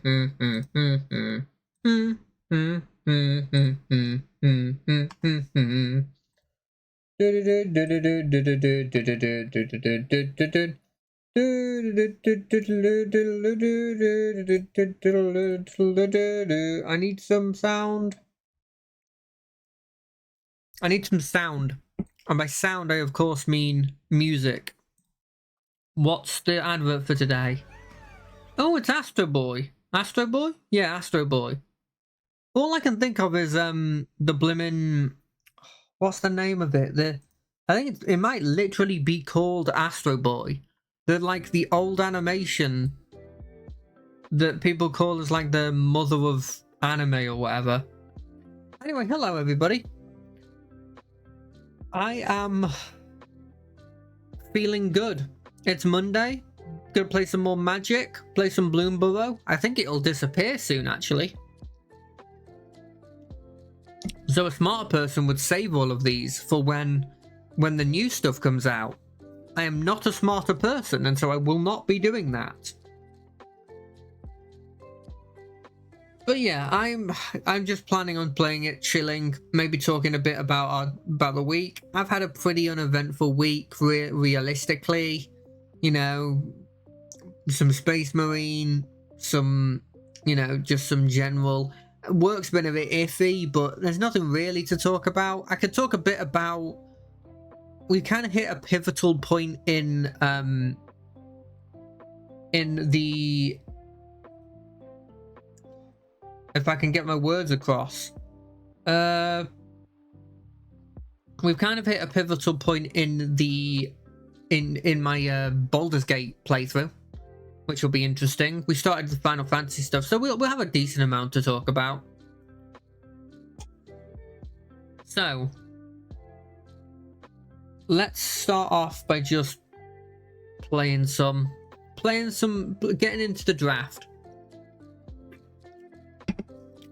need some sound. I need some sound. And by sound, I of course mean music. What's the advert for today? Oh, it's Astro Boy. Astro Boy? Yeah, Astro Boy. All I can think of is the blimmin'. What's the name of it? I think it might literally be called Astro Boy. Like the old animation that people call as like the mother of anime or whatever. Anyway, hello everybody. I am feeling good. It's Monday. Gonna play some more Magic, play some Bloom Burrow. I think it'll disappear soon, actually. So a smarter person would save all of these for when the new stuff comes out. I am not a smarter person, and so I will not be doing that. But yeah, I'm just planning on playing it, chilling, maybe talking a bit about the week. I've had a pretty uneventful week, realistically. You know, some Space Marine, some, you know, just some general. Work's been a bit iffy, but there's nothing really to talk about. I could talk a bit about. We kind of hit a pivotal point in the. If I can get my words across. We've kind of hit a pivotal point in the in my Baldur's Gate playthrough, which will be interesting. We started the Final Fantasy stuff, so we'll have a decent amount to talk about. So let's start off by just getting into the draft.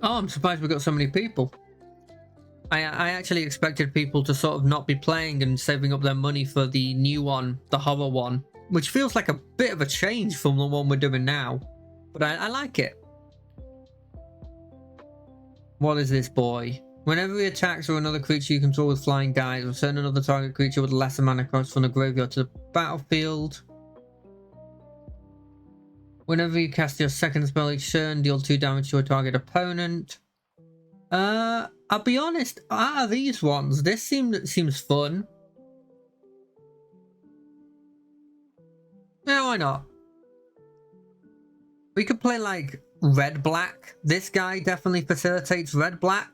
Oh, I'm surprised we got so many people. I actually expected people to sort of not be playing and saving up their money for the new one, the horror one, which feels like a bit of a change from the one we're doing now. But I like it. What is this, boy? Whenever he attacks or another creature you control with flying dies, return another target creature with a lesser mana cost from the graveyard to the battlefield. Whenever you cast your second spell each turn, deal 2 damage to a target opponent. I'll be honest, out of these ones, this seems fun. Yeah, why not? We could play like red-black. This guy definitely facilitates red-black.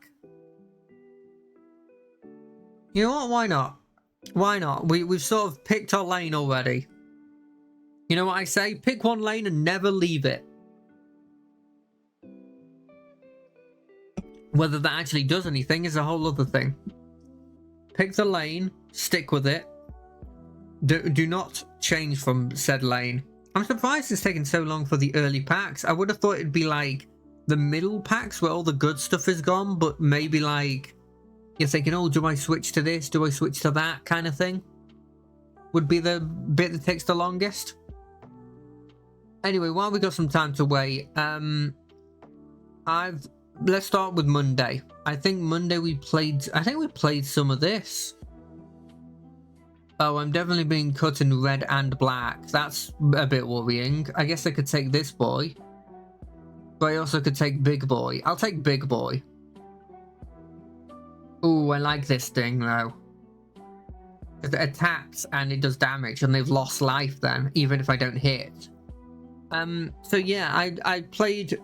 You know what? Why not? Why not? We've sort of picked our lane already. You know what I say? Pick one lane and never leave it. Whether that actually does anything is a whole other thing. Pick the lane, stick with it. Do not change from said lane. I'm surprised it's taken so long for the early packs. I would have thought it'd be like the middle packs where all the good stuff is gone, but maybe like you're thinking, oh, do I switch to this? Do I switch to that kind of thing? Would be the bit that takes the longest. Anyway, while we got some time to wait, let's start with Monday. I think Monday we played some of this. Oh, I'm definitely being cut in red and black. That's a bit worrying. I guess I could take this boy. But I also could take Big Boy. I'll take Big Boy. Ooh, I like this thing though. It attacks and it does damage and they've lost life then, even if I don't hit. So yeah, I think I played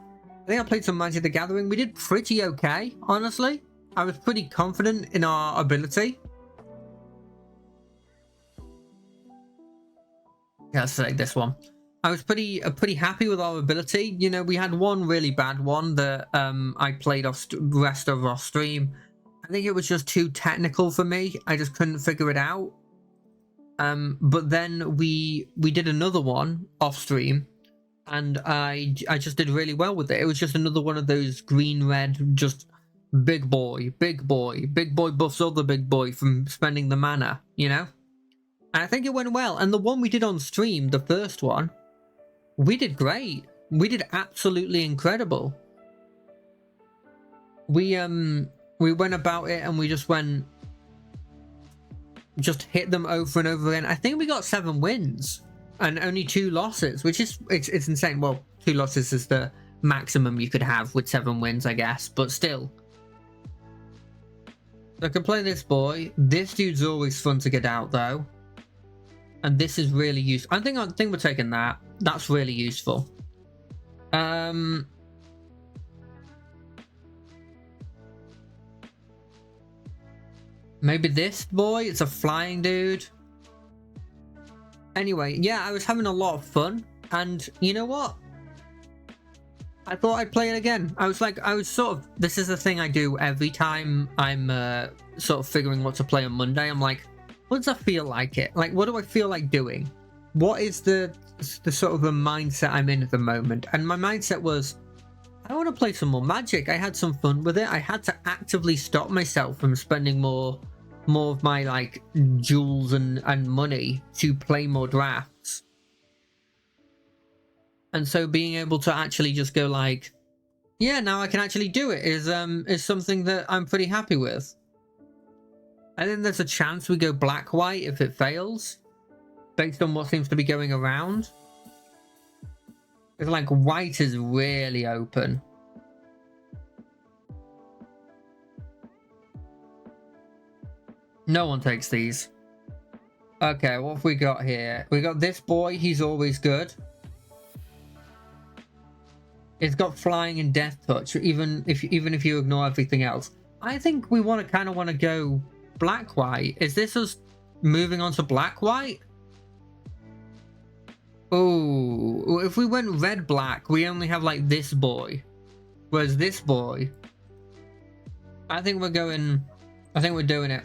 some Magic the Gathering. We did pretty okay, honestly. I was pretty confident in our ability. Yeah, let's select this one. I was pretty happy with our ability. You know, we had one really bad one that I played off rest of our stream. I think it was just too technical for me. I just couldn't figure it out. But then we did another one off stream. And I just did really well with it. It was just another one of those green-red, just big boy buffs other big boy from spending the mana, you know? And I think it went well. And the one we did on stream, the first one, we did great. we did absolutely incredible. We went about it and we just hit them over and over again. I think we got 7 wins and only 2 losses, which is it's insane. Well, 2 losses is the maximum you could have with 7 wins, I guess, but still. I can play this boy. This dude's always fun to get out though, and this is really useful. I think we're taking that. That's really useful. Maybe this boy. It's a flying dude. Anyway, yeah, I was having a lot of fun, and you know what? I thought I'd play it again. I was sort of, this is the thing I do every time I'm sort of figuring what to play on Monday. I'm like, what does I feel like it? Like, what do I feel like doing? What is the sort of the mindset I'm in at the moment? And my mindset was, I want to play some more Magic. I had some fun with it. I had to actively stop myself from spending more of my like jewels and money to play more drafts. And so being able to actually just go like, yeah, now I can actually do it is something that I'm pretty happy with. I think there's a chance we go black-white if it fails, based on what seems to be going around. It's like white is really open. No one takes these. Okay, what have we got here? We got this boy, he's always good. It's got flying and death touch, even if you ignore everything else. I think we kind of want to go black-white. Is this us moving on to black-white? Oh, if we went red-black, we only have like this boy. Whereas this boy, I think we're doing it.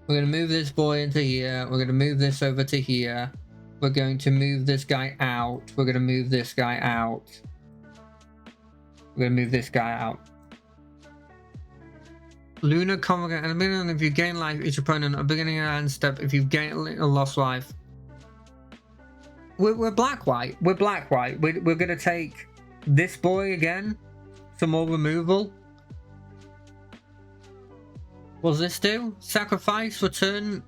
We're going to move this boy into here. We're going to move this over to here. We're going to move this guy out. We're going to move this guy out. We're going to move this guy out. Lunar Convogate. At the beginning, if you gain life, each opponent, at the beginning of end step, if you gain a lost life. We're black-white. We're black-white. We're going to take this boy again. Some more removal. What does this do? Sacrifice, return.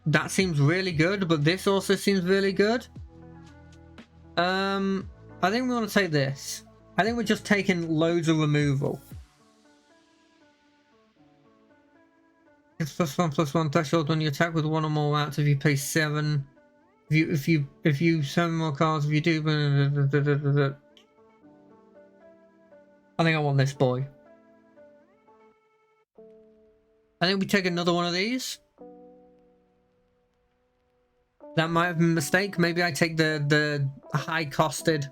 That seems really good, but this also seems really good. I think we want to take this. I think we're just taking loads of removal. It's +1/+1 threshold when you attack with 1 or more routes. If you pay 7, if you 7 more cards, if you do. I think I want this boy. I think we take another one of these. That might have been a mistake. Maybe I take the high-costed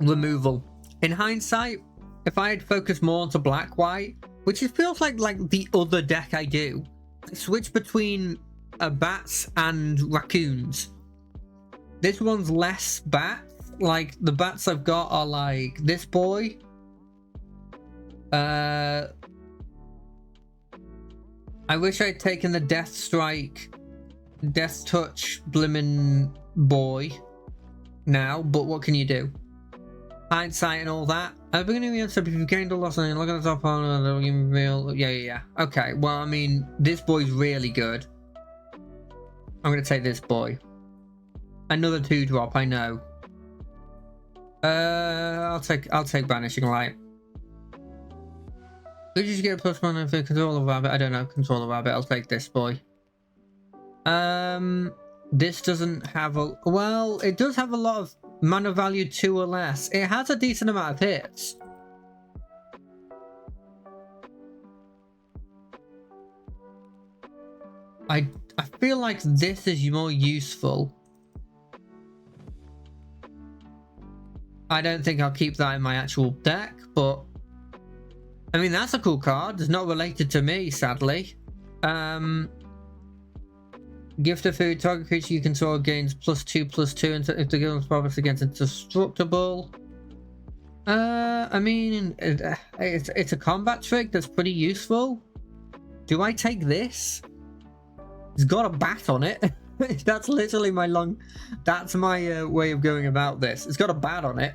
removal. In hindsight, if I had focused more onto black-white, which it feels like the other deck I do, I switch between bats and raccoons. This one's less bats. Like, the bats I've got are like this boy. I wish I'd taken the Death Strike, Death Touch, blimmin' boy now, but what can you do? Hindsight and all that. At the beginning of the episode, if you've gained or lost anything, look at the top corner, they'll give you reveal. Yeah. Okay, well, I mean, this boy's really good. I'm gonna take this boy. Another 2-drop, I know. I'll take Banishing Light. Did you get a +1 if you control a rabbit? I don't know, control a rabbit. I'll take this boy. This doesn't have a... Well, it does have a lot of mana value 2 or less. It has a decent amount of hits. I feel like this is more useful. I don't think I'll keep that in my actual deck, but... I mean, that's a cool card. It's not related to me, sadly. Gift of food. Target creature you control gains +2/+2 if the guild's province against indestructible. I mean, it's a combat trick that's pretty useful. Do I take this? It's got a bat on it. That's literally my that's my way of going about this. It's got a bat on it.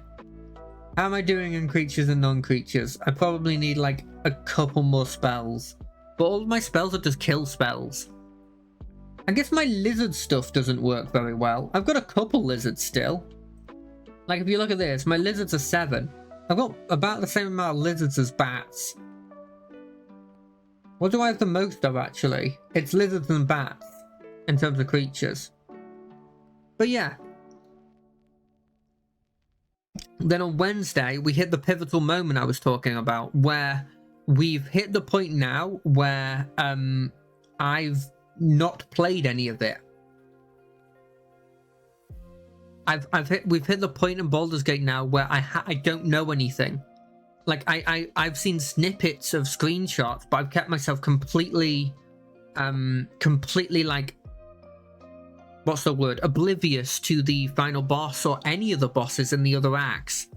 How am I doing in creatures and non-creatures? I probably need like a couple more spells. But all of my spells are just kill spells. I guess my lizard stuff doesn't work very well. I've got a couple lizards still. Like if you look at this, my lizards are 7. I've got about the same amount of lizards as bats. What do I have the most of actually? It's lizards and bats in terms of creatures. But yeah. Then on Wednesday, we hit the pivotal moment I was talking about, where we've hit the point now where I've not played any of it. We've hit the point in Baldur's Gate now where I don't know anything. Like I've seen snippets of screenshots, but I've kept myself completely like, what's the word? Oblivious to the final boss or any of the bosses in the other acts.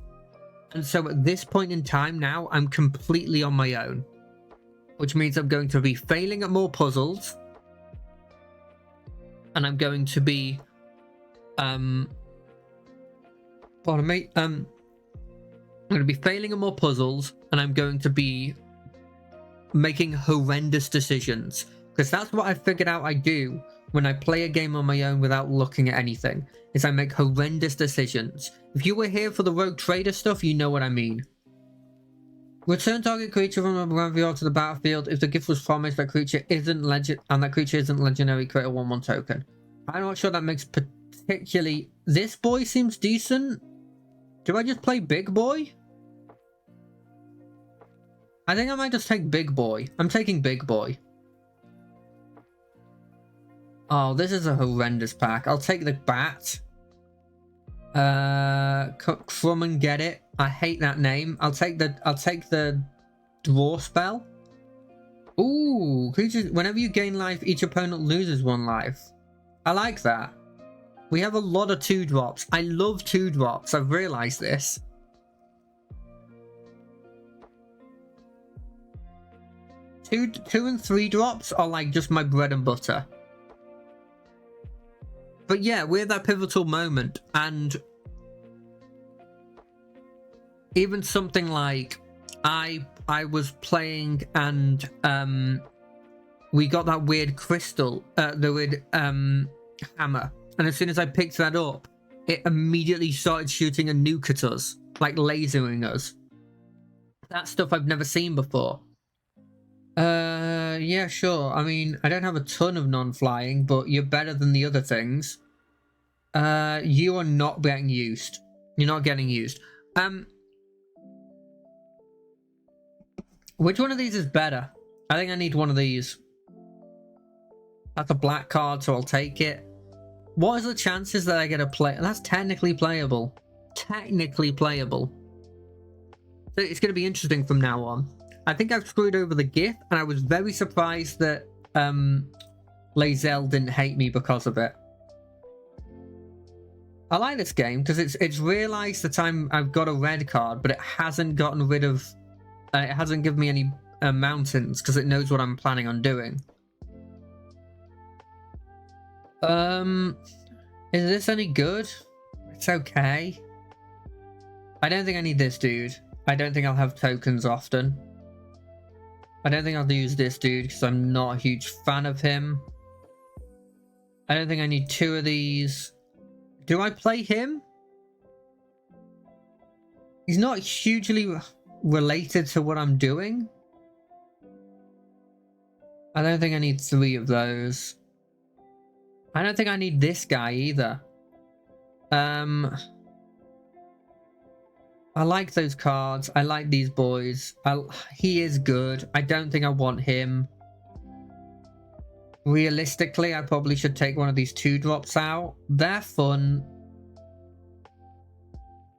And so at this point in time now, I'm completely on my own. Which means I'm going to be failing at more puzzles. And I'm going to be... pardon me. I'm going to be failing at more puzzles. And I'm going to be making horrendous decisions. Because that's what I figured out I do when I play a game on my own without looking at anything, is I make horrendous decisions. If you were here for the Rogue Trader stuff, you know what I mean. Return target creature from the graveyard to the battlefield if the gift was promised that creature isn't legendary, create a 1/1 token. I'm not sure that makes particularly... This boy seems decent. Do I just play Big Boy? I think I might just take Big Boy. I'm taking Big Boy. Oh, this is a horrendous pack. I'll take the bat. Crumb and Get It. I hate that name. I'll take the draw spell. Ooh, creatures. Whenever you gain life, each opponent loses 1 life. I like that. We have a lot of 2-drops. I love 2-drops. I've realized this. Two and 3 drops are like just my bread and butter. But yeah, we're at that pivotal moment, and even something like I was playing and we got that weird crystal, the weird hammer, and as soon as I picked that up, it immediately started shooting a nuke at us, like lasering us. That stuff I've never seen before. Yeah, sure. I mean, I don't have a ton of non-flying, but you're better than the other things. You are not getting used. You're not getting used. Which one of these is better? I think I need one of these. That's a black card, so I'll take it. What is the chances that I get a play? That's technically playable. Technically playable. So it's going to be interesting from now on. I think I've screwed over the gift, and I was very surprised that Lae'zel didn't hate me because of it. I like this game because it's realised that I've got a red card, but it hasn't gotten rid of... it hasn't given me any mountains because it knows what I'm planning on doing. Is this any good? It's okay. I don't think I need this dude. I don't think I'll have tokens often. I don't think I'll use this dude because I'm not a huge fan of him. I don't think I need 2 of these. Do I play him? He's not hugely related to what I'm doing. I don't think I need 3 of those. I don't think I need this guy either. I like those cards. I like these boys. He is good. I don't think I want him. Realistically, I probably should take one of these 2-drops out. They're fun.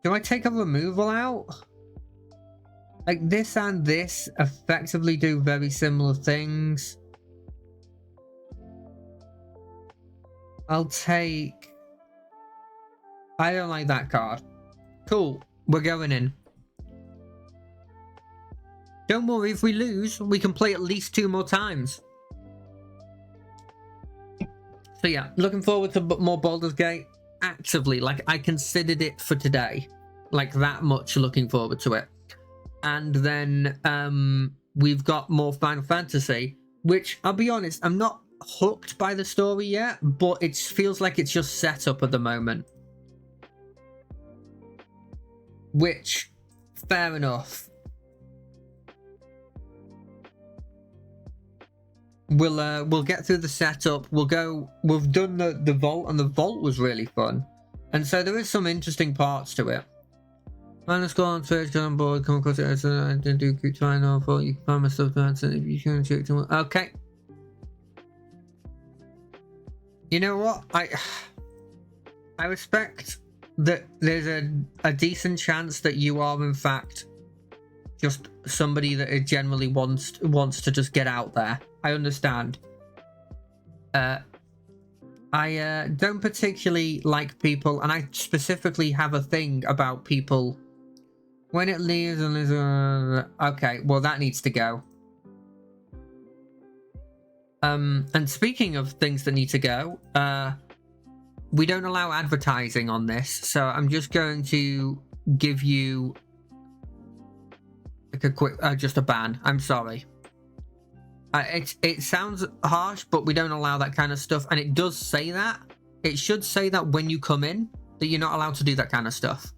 Do I take a removal out? Like this and this effectively do very similar things. I'll take... I don't like that card. Cool. We're going in. Don't worry, if we lose, we can play at least 2 more times. So yeah, looking forward to more Baldur's Gate. Actively, like, I considered it for today. Like, that much looking forward to it. And then we've got more Final Fantasy, which, I'll be honest, I'm not hooked by the story yet, but it feels like it's just set up at the moment. Which, fair enough. We'll get through the setup. We've done the vault, and the vault was really fun. And so there is some interesting parts to it. Minus go on search, get on board, come across it, and do keep trying on for you can find my stuff to answer if you can check to okay. You know what? I respect that there's a decent chance that you are in fact just somebody that generally wants to just get out there. I understand. I don't particularly like people, and I specifically have a thing about people when it leaves and is okay, well that needs to go. And speaking of things that need to go, we don't allow advertising on this, so I'm just going to give you like a quick just a ban. I'm sorry. It sounds harsh, but we don't allow that kind of stuff, and it does say that. It should say that when you come in, that you're not allowed to do that kind of stuff.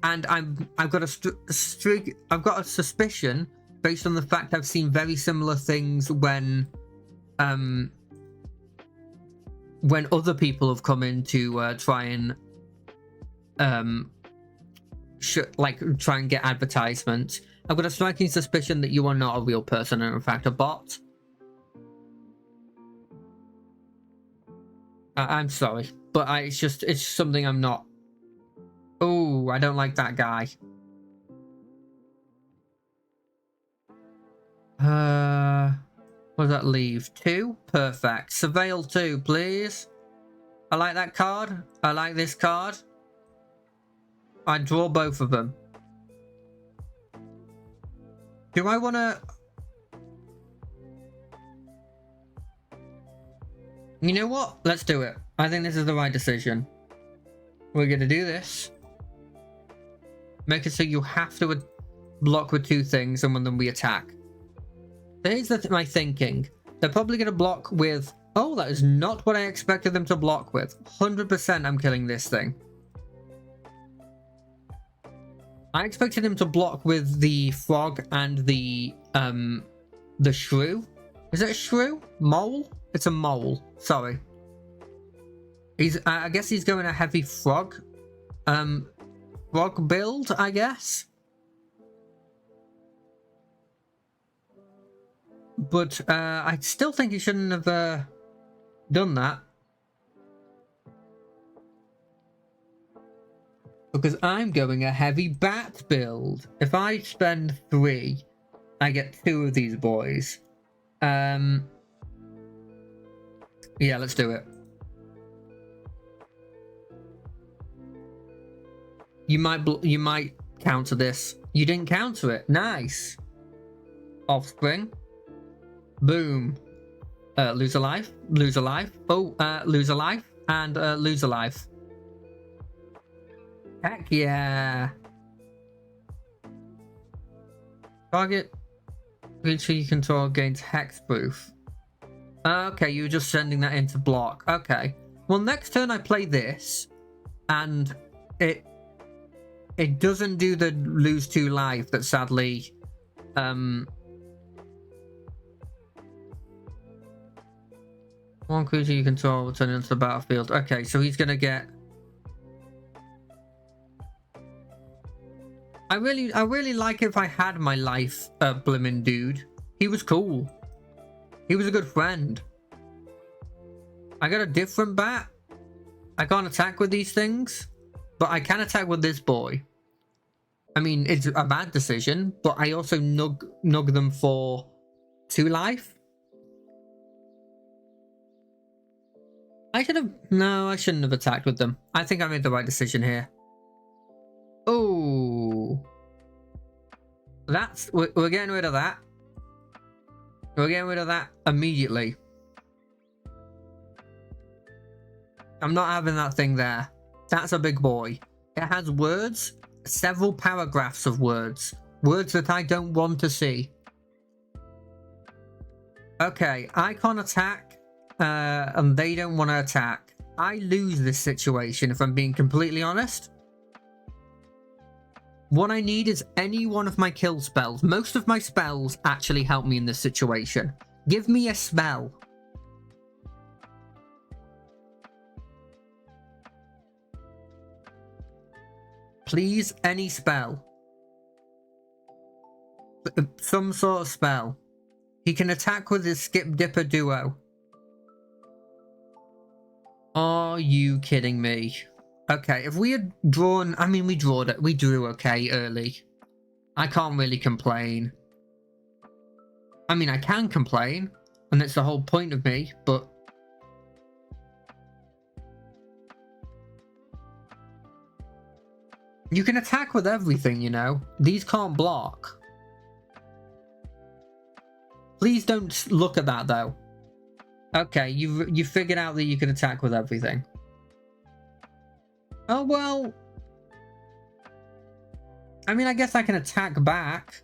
And I've got a suspicion based on the fact I've seen very similar things when other people have come in to try and try and get advertisements. I've got a striking suspicion that you are not a real person and in fact a bot. I'm sorry, but it's something I'm not. Oh, I don't like that guy. What does that leave? 2? Perfect. Surveil 2, please. I like that card. I like this card. I draw both of them. Do I want to... You know what? Let's do it. I think this is the right decision. We're going to do this. Make it so you have to block with 2 things and then we attack. Here's my thinking. They're probably going to block with... Oh, that is not what I expected them to block with. 100% I'm killing this thing. I expected him to block with the frog and the shrew. Is it a shrew? Mole? It's a mole. Sorry. I guess he's going a heavy frog. Frog build, I guess. But I still think he shouldn't have done that. Because I'm going a heavy bat build. If I spend 3, I get 2 of these boys. Yeah, let's do it. You might counter this. You didn't counter it. Nice. Offspring. Boom. Lose a life. Lose a life. Oh, lose a life. And lose a life. Heck yeah. Target creature you control gains hexproof. Okay, you were just sending that into block. Okay. Well, next turn I play this, and it doesn't do the lose 2 life that sadly one creature you control will turn into the battlefield. Okay, so he's gonna get... I really like if I had my life blimmin' dude. He was cool. He was a good friend. I got a different bat. I can't attack with these things, but I can attack with this boy. I mean, it's a bad decision, but I also nug them for 2 life. No, I shouldn't have attacked with them. I think I made the right decision here. Oh, we're getting rid of that. We're getting rid of that immediately. I'm not having that thing there. That's a big boy. It has words, several paragraphs of words. Words that I don't want to see. Okay, I can't attack, and they don't want to attack. I lose this situation if I'm being completely honest. What I need is any one of my kill spells. Most of my spells actually help me in this situation. Give me a spell. Please, any spell. Some sort of spell. He can attack with his Skip Dipper duo. Are you kidding me? Okay, if we had drawn... I mean, we drew okay early. I can't really complain. I mean, I can complain, and that's the whole point of me, but... You can attack with everything, you know. These can't block. Please don't look at that, though. Okay, you figured out that you can attack with everything. Oh, well... I mean, I guess I can attack back.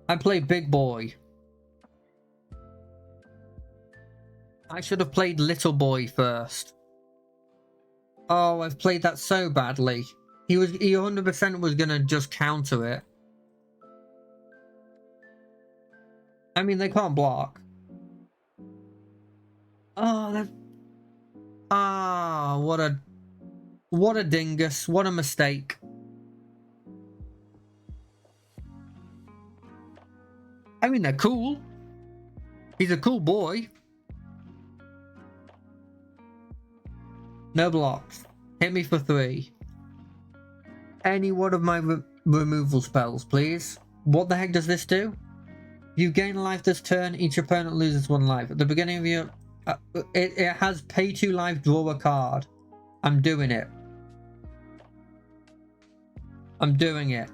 I play big boy. I should have played little boy first. Oh, I've played that so badly. He 100% was gonna just counter it. I mean, they can't block. Oh, that... Ah, what a dingus. What a mistake. I mean, they're cool. He's a cool boy. No blocks. Hit me for 3. Any one of my removal spells, please. What the heck does this do? You gain a life this turn. Each opponent loses 1 life. At the beginning of your... it has pay 2 life, draw a card. I'm doing it. I'm doing it.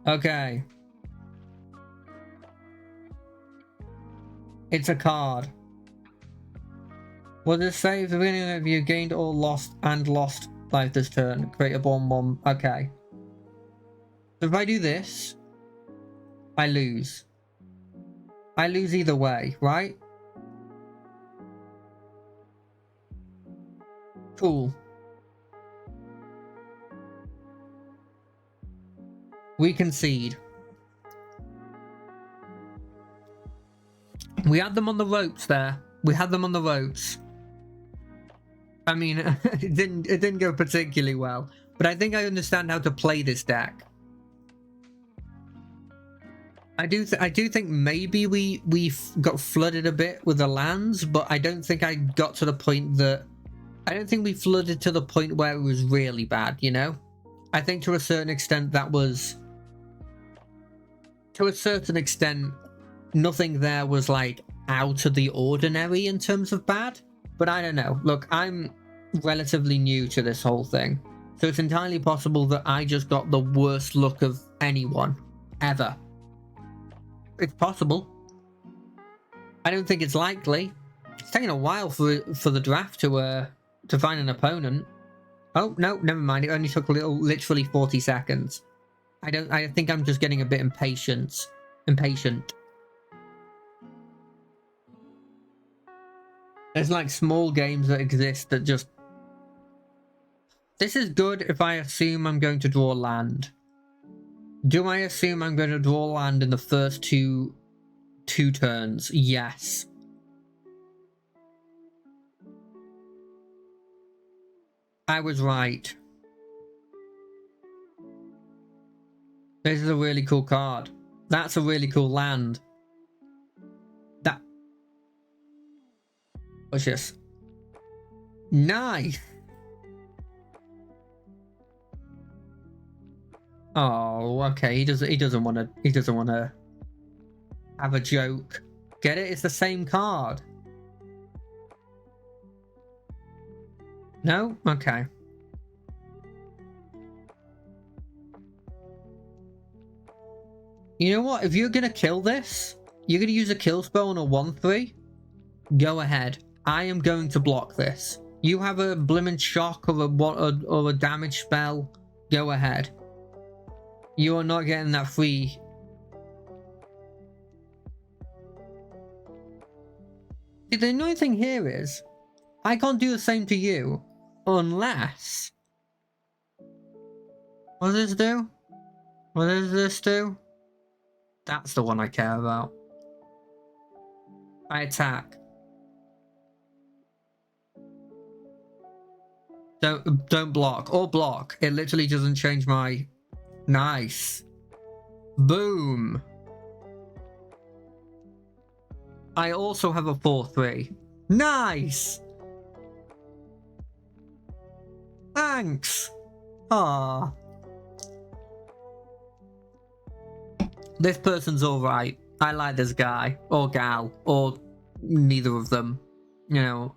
Okay. It's a card. What does it say? At the beginning of you gained or lost life this turn. Create a bomb. Okay. So if I do this, I lose. I lose either way, right? Cool. We concede. We had them on the ropes there. We had them on the ropes. I mean, it didn't go particularly well, but I think I understand how to play this deck. I do think maybe we got flooded a bit with the lands, but I don't think I got to the point that... I don't think we flooded to the point where it was really bad, you know? I think to a certain extent that was... To a certain extent, nothing there was like out of the ordinary in terms of bad, but I don't know. Look, I'm relatively new to this whole thing, so it's entirely possible that I just got the worst luck of anyone ever. It's possible. I don't think it's likely. It's taken a while for the draft to find an opponent. Oh no, never mind. It only took literally 40 seconds. I think I'm just getting a bit impatient. There's like small games that exist that just... This is good if I assume I'm going to draw land. Do I assume I'm going to draw land in the first two turns? Yes. I was right. This is a really cool card. That's a really cool land. That... What's this? Nice! Oh, okay. He doesn't want to have a joke. Get it? It's the same card. No? Okay. You know what? If you're gonna kill this, You're going to use a kill spell on a 1-3? Go ahead. I am going to block this. You have a blimmin' shock or a damage spell. Go ahead. You are not getting that free. See, the annoying thing here is, I can't do the same to you unless... What does this do? What does this do? That's the one I care about. I attack. Don't block. Or block. It literally doesn't change my... Nice. Boom. I also have a 4-3. Nice! Thanks! Ah. This person's alright. I like this guy. Or gal. Or neither of them. You know.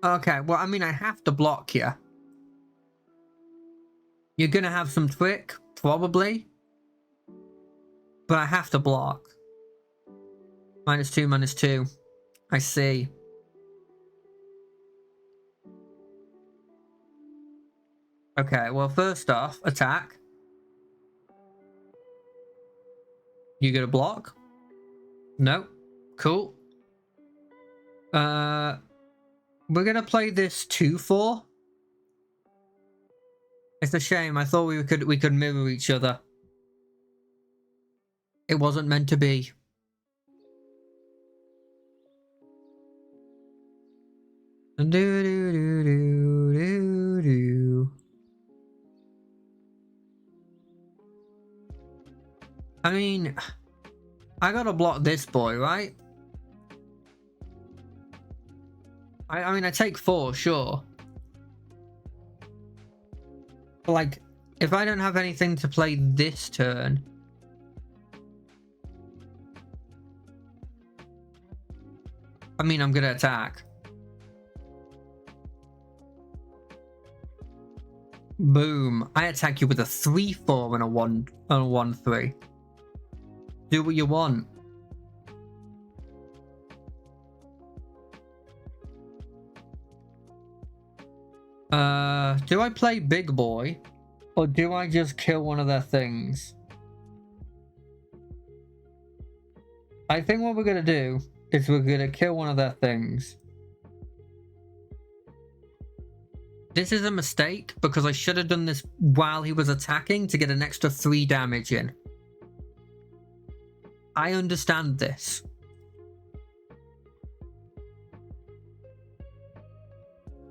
Okay, well, I mean, I have to block you. You're gonna have some trick, probably. But I have to block. -2, -2. I see. Okay, well, first off, attack. You gonna block? No. Cool. We're gonna play this 2-4. It's a shame. I thought we could mirror each other. It wasn't meant to be. Do do do do do do. I mean, I gotta block this boy, right? I mean, I take 4, sure. But like, if I don't have anything to play this turn, I mean, I'm gonna attack. Boom. I attack you with a 3-4 and a 1-3. Do what you want. Do I play big boy? Or do I just kill one of their things? I think what we're gonna do is we're gonna kill one of their things. This is a mistake because I should have done this while he was attacking to get an extra 3 damage in. I understand this.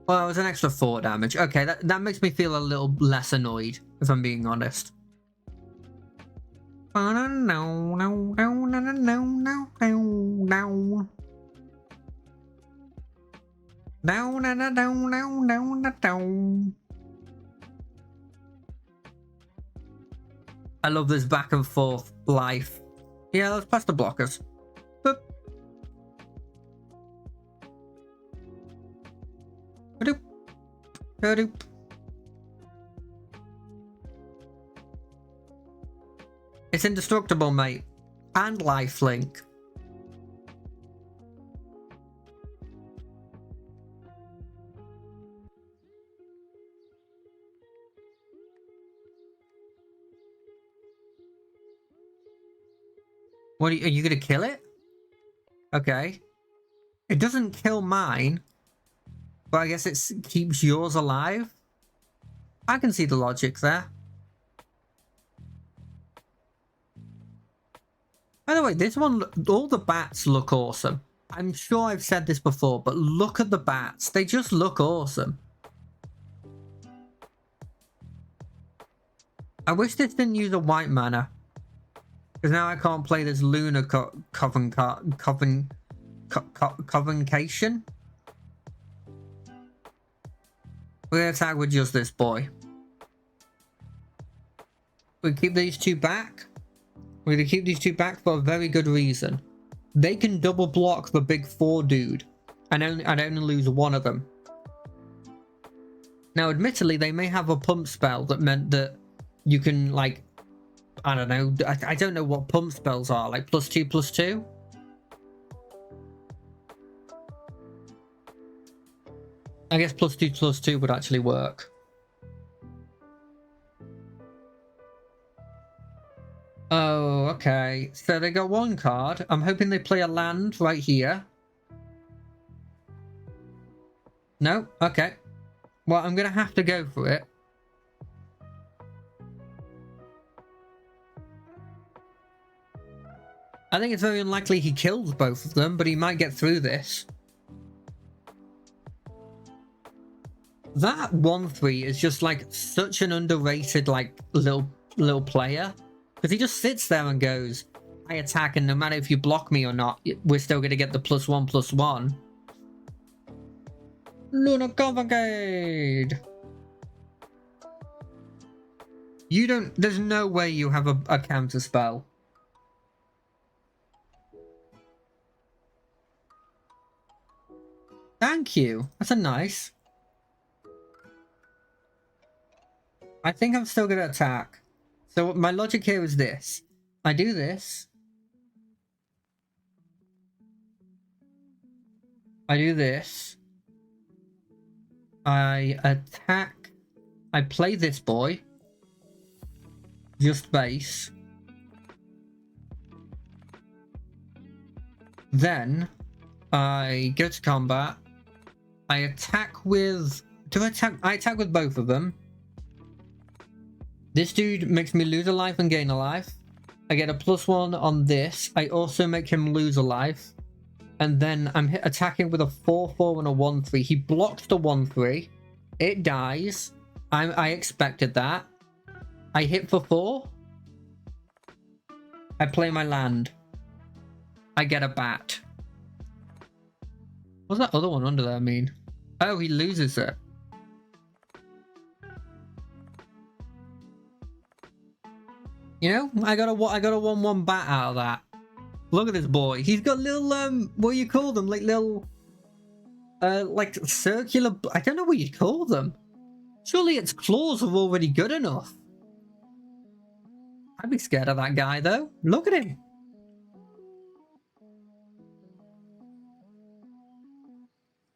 Well, it was an extra 4 damage. Okay, that makes me feel a little less annoyed, if I'm being honest. I love this back and forth life. Yeah, let's pass the blockers. Boop. Ba-doop. Ba-doop. It's indestructible, mate. And lifelink. What are you gonna kill it? Okay. It doesn't kill mine, but I guess it keeps yours alive. I can see the logic there. By the way, this one, all the bats look awesome. I'm sure I've said this before, but look at the bats. They just look awesome. I wish this didn't use a white mana. Because now I can't play this Lunar Convocation. We're going to attack with just this boy. We keep these 2 back. We're going to keep these 2 back for a very good reason. They can double block the big 4 dude. And only lose one of them. Now, admittedly, they may have a pump spell that meant that you can, like, I don't know. I don't know what pump spells are. Like +2/+2? I guess +2/+2 would actually work. Oh, okay. So they got one card. I'm hoping they play a land right here. No? Okay. Well, I'm going to have to go for it. I think it's very unlikely he kills both of them, but he might get through this. That 1/3 is just like such an underrated like little player. Because he just sits there and goes, I attack, and no matter if you block me or not, we're still going to get the +1/+1. Lunar Cavalcade! You don't... There's no way you have a counter spell. Thank you. That's a nice. I think I'm still going to attack. So my logic here is this. I do this. I do this. I attack. I play this boy. Just base. Then I go to combat. I attack with... I attack with both of them. This dude makes me lose a life and gain a life. I get a +1 on this. I also make him lose a life. And then I'm attacking with a 4/4 and a 1/3. He blocks the 1/3. It dies. I expected that. I hit for 4. I play my land. I get a bat. What's that other one under there mean? Oh, he loses it. You know, I got a 1/1 bat out of that. Look at this boy. He's got little what do you call them? Like little like circular, I don't know what you'd call them. Surely its claws are already good enough. I'd be scared of that guy though. Look at him.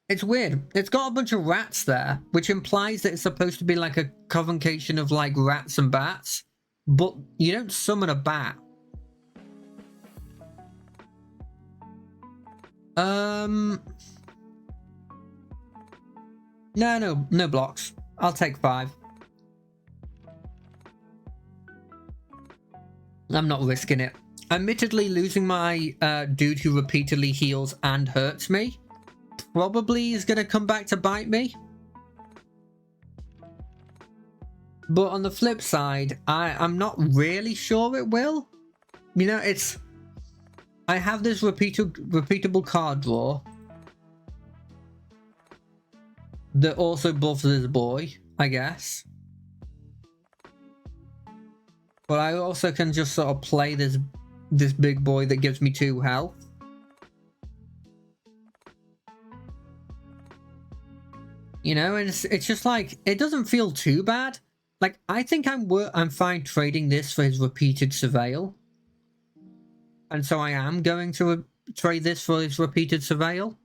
It's weird. It's got a bunch of rats there, which implies that it's supposed to be like a convocation of like rats and bats. But you don't summon a bat. No blocks. I'll take 5. I'm not risking it. Admittedly, losing my dude who repeatedly heals and hurts me probably is going to come back to bite me. But on the flip side, I'm not really sure it will. You know, it's... I have this repeatable card draw that also buffs this boy, I guess. But I also can just sort of play this big boy that gives me 2 health. You know, and it's just like, it doesn't feel too bad. Like, I think I'm fine trading this for his repeated surveil. And so I am going to trade this for his repeated surveil.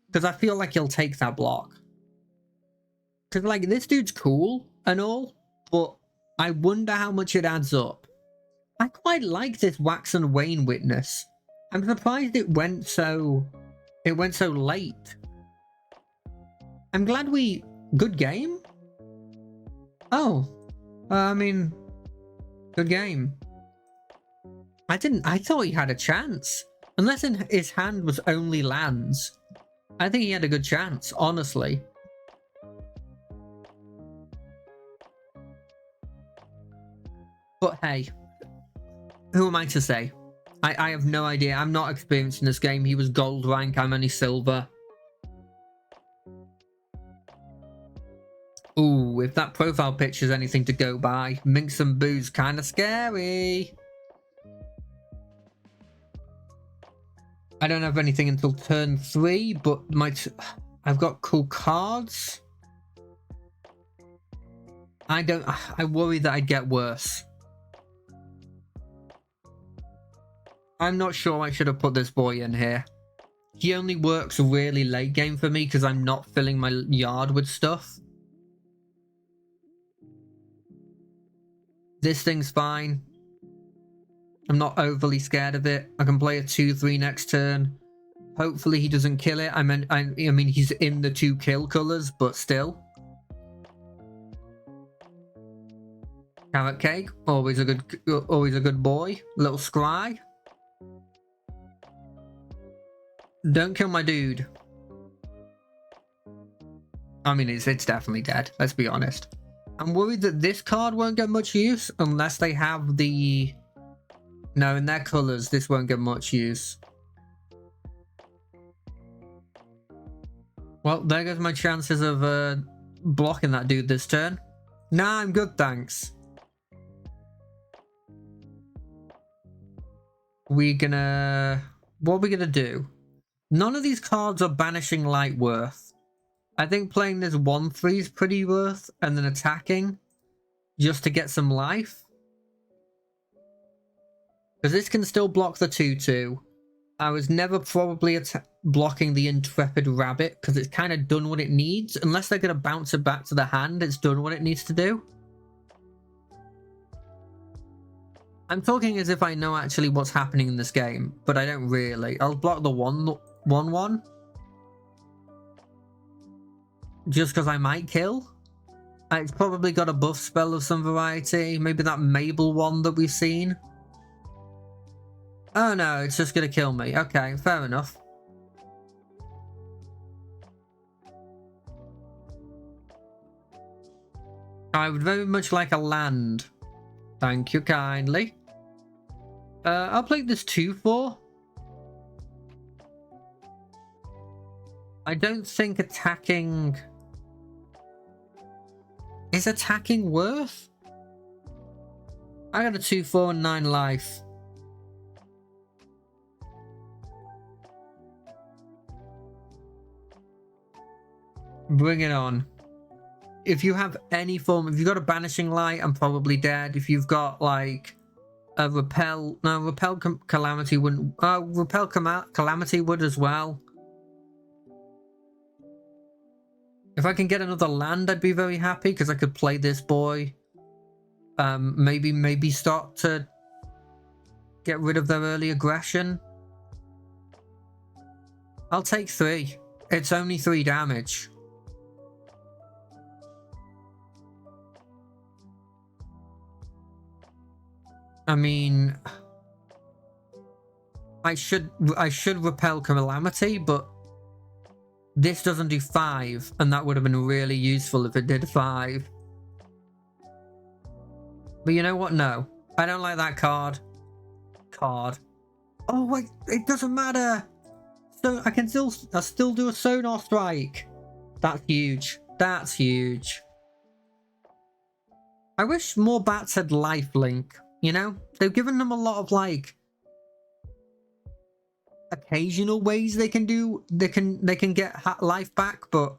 Because I feel like he'll take that block. Because, like, this dude's cool and all, but I wonder how much it adds up. I quite like this Wax and Wane Witness. I'm surprised it went so late. I'm glad we... Good game? Oh. I mean... Good game. I thought he had a chance. Unless his hand was only lands. I think he had a good chance, honestly. But hey, who am I to say? I have no idea. I'm not experienced in this game. He was gold rank, I'm only silver. Ooh, if that profile picture's anything to go by, Minx and Boo's kind of scary. I don't have anything until turn 3, but I've got cool cards. I worry that I'd get worse. I'm not sure I should have put this boy in here. He only works really late game for me because I'm not filling my yard with stuff. This thing's fine. I'm not overly scared of it. I can play a 2-3 next turn. Hopefully he doesn't kill it. I mean he's in the 2 kill colors, but still. Carrot cake, always a good boy. Little scry. Don't kill my dude. I mean, it's definitely dead. Let's be honest. I'm worried that this card won't get much use unless they have the. No, in their colors, this won't get much use. Well, there goes my chances of blocking that dude this turn. Nah, I'm good, thanks. What are we gonna do? None of these cards are banishing light worth. I think playing this 1-3 is pretty worth, and then attacking just to get some life. Because this can still block the 2-2. I was never probably blocking the Intrepid Rabbit because it's kind of done what it needs. Unless they're going to bounce it back to the hand, it's done what it needs to do. I'm talking as if I know actually what's happening in this game, but I don't really. I'll block the 1-1. Just because I might kill. It's probably got a buff spell of some variety. Maybe that Mabel one that we've seen. Oh no, it's just going to kill me. Okay, fair enough. I would very much like a land. Thank you kindly. I'll play this 2-4. I don't think attacking... Is attacking worth? I got a 2-4 and 9 life. Bring it on. If you have any form, if you've got a Banishing Light, I'm probably dead. If you've got like a Repel, no, Repel Calamity wouldn't. Repel Calamity would as well. If I can get another land, I'd be very happy because I could play this boy. Maybe start to get rid of their early aggression. I'll take 3. It's only 3 damage. I mean, I should Repel Calamity, but this doesn't do 5, and that would have been really useful if it did 5. But you know what? No, I don't like that card. Oh wait, it doesn't matter. So I still do a Sonar Strike. That's huge. That's huge. I wish more bats had lifelink. You know, they've given them a lot of like occasional ways they can get life back, but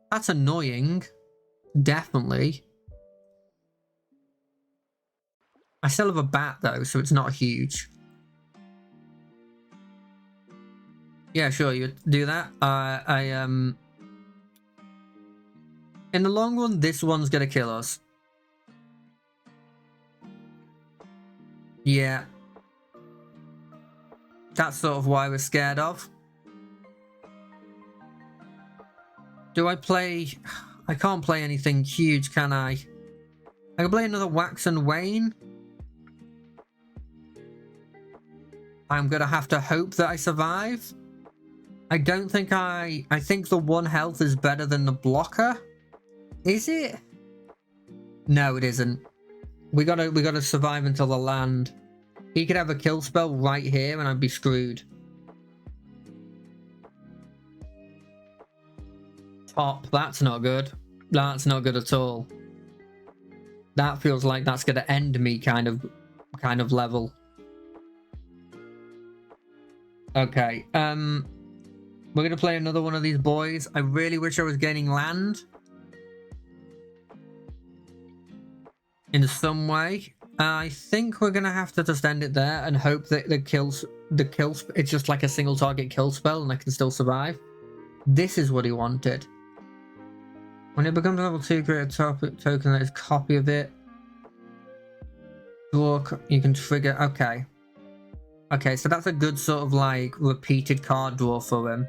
that's annoying. Definitely. I still have a bat though, so it's not huge. Yeah, sure, you do that. In the long run, this one's gonna kill us. Yeah. That's sort of why we're scared of. Do I play... I can't play anything huge, can I? I can play another Wax and Wane. I'm gonna have to hope that I survive. I don't think I think the 1 health is better than the blocker. Is it? No, it isn't. We gotta survive until the land. He could have a kill spell right here and I'd be screwed. Top, that's not good. That's not good at all. That feels like that's gonna end me kind of level. Okay, we're gonna play another one of these boys. I really wish I was gaining land in some way. I think we're gonna have to just end it there and hope that it's just like a single target kill spell and I can still survive. This is what he wanted. When it becomes level 2, create a token that is a copy of it. Draw, you can trigger. Okay. Okay, so that's a good sort of like repeated card draw for him.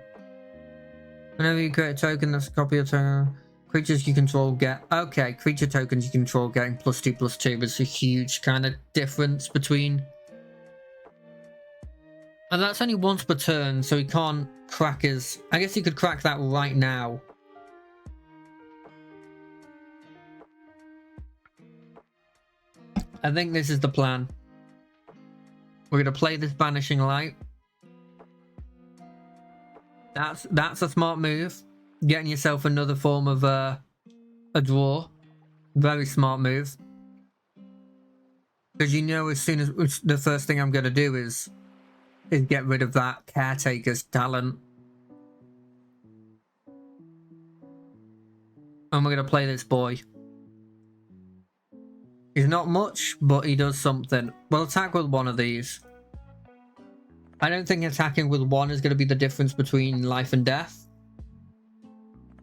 Whenever you create a token that's a copy of token, creatures you control get. Okay, creature tokens you control getting +2/+2. There's a huge kind of difference between. And that's only once per turn, so he can't crack his. I guess he could crack that right now. I think this is the plan. We're gonna play this Banishing Light. That's a smart move. Getting yourself another form of a draw. Very smart move. Because you know as soon as the first thing I'm gonna do is get rid of that Caretaker's talent. And we're gonna play this boy. He's not much, but he does something. We'll attack with one of these. I don't think attacking with one is going to be the difference between life and death.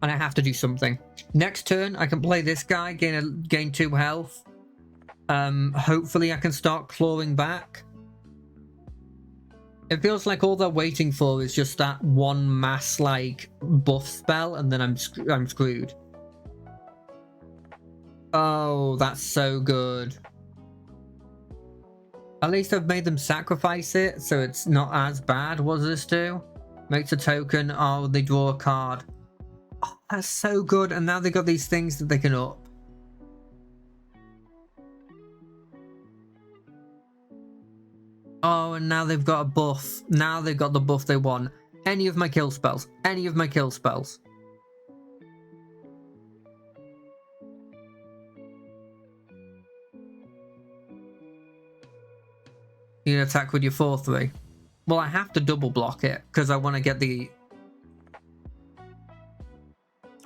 And I have to do something. Next turn, I can play this guy, gain 2 health. Hopefully I can start clawing back. It feels like all they're waiting for is just that one mass like buff spell, and then I'm screwed. Oh, that's so good. At least I've made them sacrifice it, so it's not as bad. What does this do? Makes a token. Oh, they draw a card. Oh, that's so good. And now they've got these things that they can up. Oh, and now they've got a buff. Now they've got the buff they want. Any of my kill spells. Any of my kill spells. You can attack with your 4/3. Well, I have to double block it because I want to get the.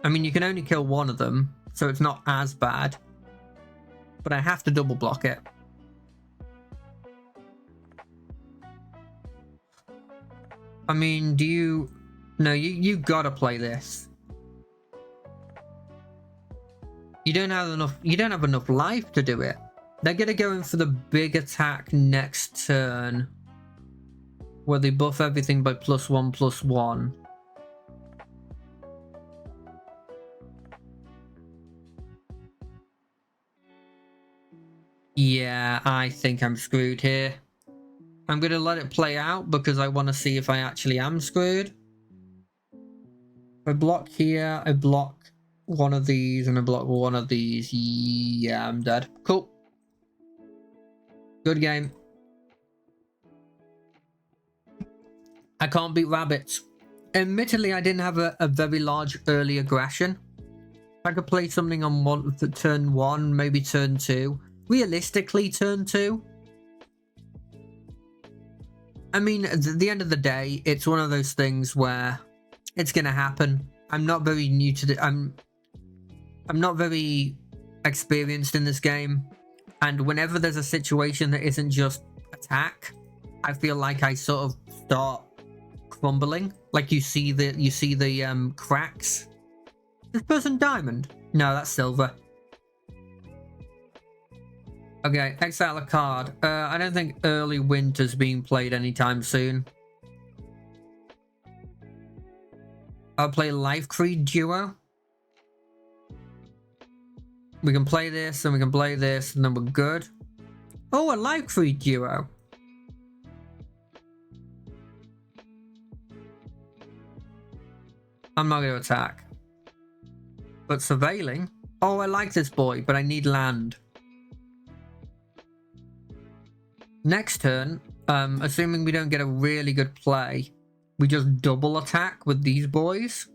I mean, you can only kill one of them, so it's not as bad. But I have to double block it. I mean, do you? No, you gotta play this. You don't have enough. You don't have enough life to do it. They're going to go in for the big attack next turn, where they buff everything by +1/+1. Yeah, I think I'm screwed here. I'm going to let it play out because I want to see if I actually am screwed. I block here, I block one of these, and I block one of these. Yeah, I'm dead. Cool. Good game. I can't beat rabbits. Admittedly, I didn't have a very large early aggression. I could play something on turn 1, maybe turn 2. Realistically, turn 2. I mean, at the end of the day, it's one of those things where it's gonna happen. I'm not very new to the. I'm not very experienced in this game. And whenever there's a situation that isn't just attack, I feel like I sort of start crumbling. Like you see the cracks. This person diamond? No, that's silver. Okay, exile a card. I don't think early winter's being played anytime soon. I'll play Life Creed Duo. We can play this, and we can play this, and then we're good. Oh, a Life Creed Duo. I'm not going to attack. But Surveilling? Oh, I like this boy, but I need land. Next turn, assuming we don't get a really good play, we just double attack with these boys.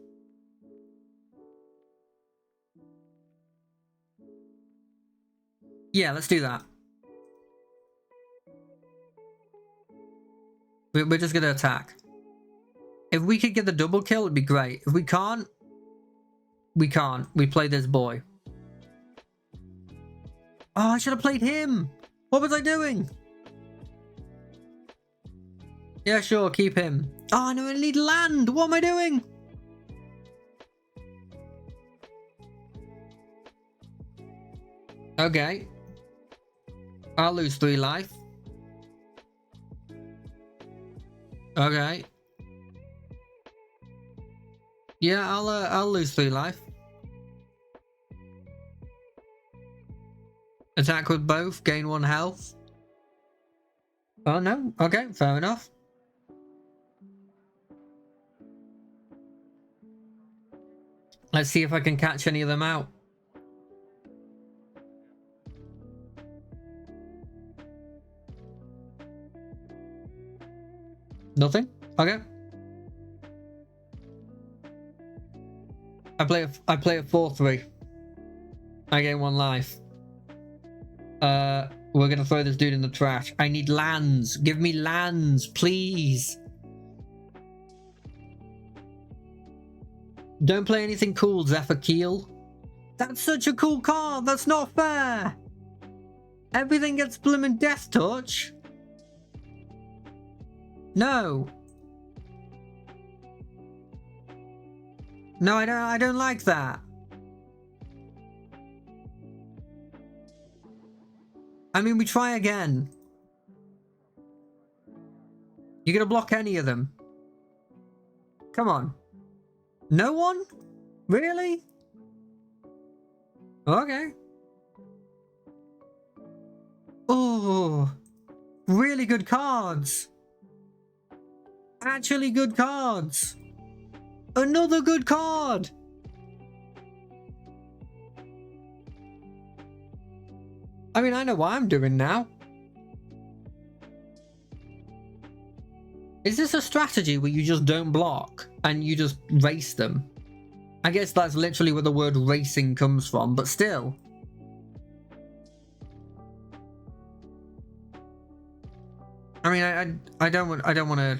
Yeah, let's do that. We're just going to attack. If we could get the double kill, it'd be great. If we can't, we can't. We play this boy. Oh, I should have played him. What was I doing? Yeah, sure, keep him. Oh, no, I need land. What am I doing? Okay. I'll lose 3 life. Okay. Yeah, I'll lose 3 life. Attack with both, gain 1 health. Oh no, okay, fair enough. Let's see if I can catch any of them out. Nothing? Okay. I play a 4-3. I gain 1 life. We're gonna throw this dude in the trash. I need lands. Give me lands, please. Don't play anything cool, Zephyr Keel. That's such a cool card. That's not fair. Everything gets blooming Death Touch. No. No, I don't like that. I mean, we try again. You're gonna block any of them? Come on. No one? Really? Okay. Oh, really good cards. Actually good cards. Another good card. I mean, I know what I'm doing now. Is this a strategy where you just don't block and you just race them? I guess that's literally where the word racing comes from, but still. I mean, I don't want to.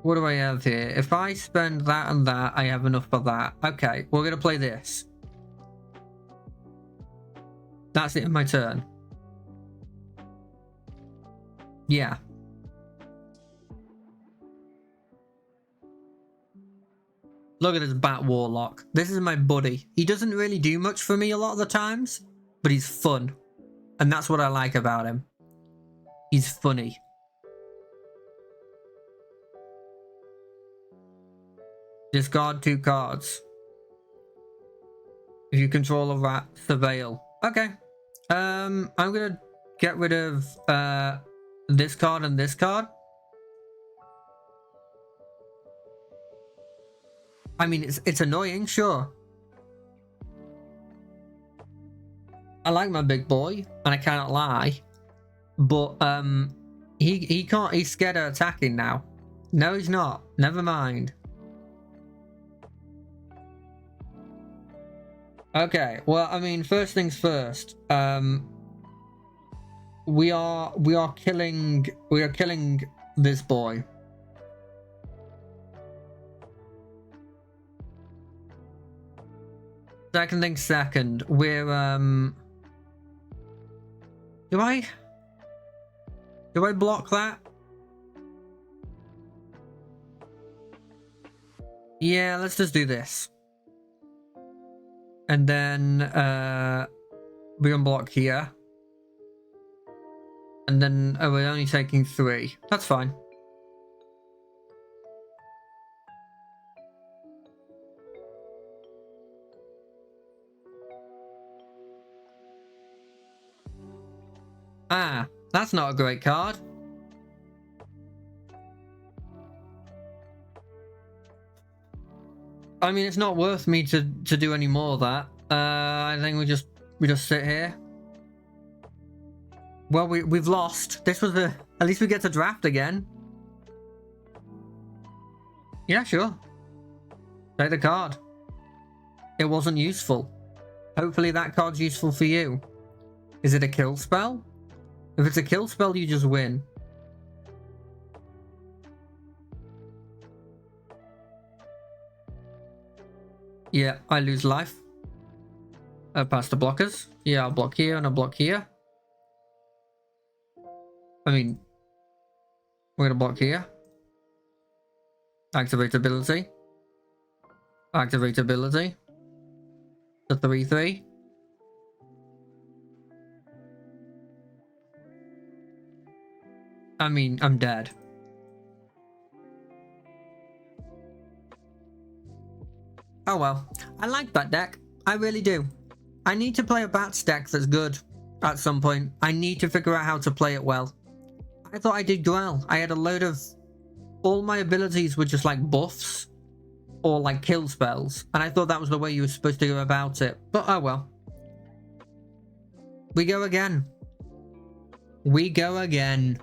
What do I have here? If I spend that and that, I have enough for that. Okay, we're gonna play this. That's it in my turn. Yeah. Look at this Bat Warlock. This is my buddy. He doesn't really do much for me a lot of the times, but he's fun. And that's what I like about him. He's funny. Discard 2 cards. If you control a rat, surveil. Okay. I'm gonna get rid of this card and this card. I mean, it's annoying, sure. I like my big boy, and I cannot lie. But he can't. He's scared of attacking now. No, he's not. Never mind. Okay. Well, I mean, first things first. We are killing this boy. Second thing second, we're do I block that? Yeah, let's just do this. And then we unblock here. And then we're only taking 3. That's fine. Ah, that's not a great card. I mean, it's not worth me to do any more of that. I think we just sit here. Well, we've lost. This was at least we get to draft again. Yeah, sure. Take the card. It wasn't useful. Hopefully that card's useful for you. Is it a kill spell? If it's a kill spell, you just win. Yeah, I lose life. Past the blockers. Yeah, I'll block here and I'll block here. I mean, we're gonna block here. Activate ability. Activate ability. The 3-3. I mean, I'm dead. Oh well. I like that deck. I really do. I need to play a Bats deck that's good at some point. I need to figure out how to play it well. I thought I did well. I had a load of... all my abilities were just like buffs or like kill spells, and I thought that was the way you were supposed to go about it. But oh well. We go again. We go again.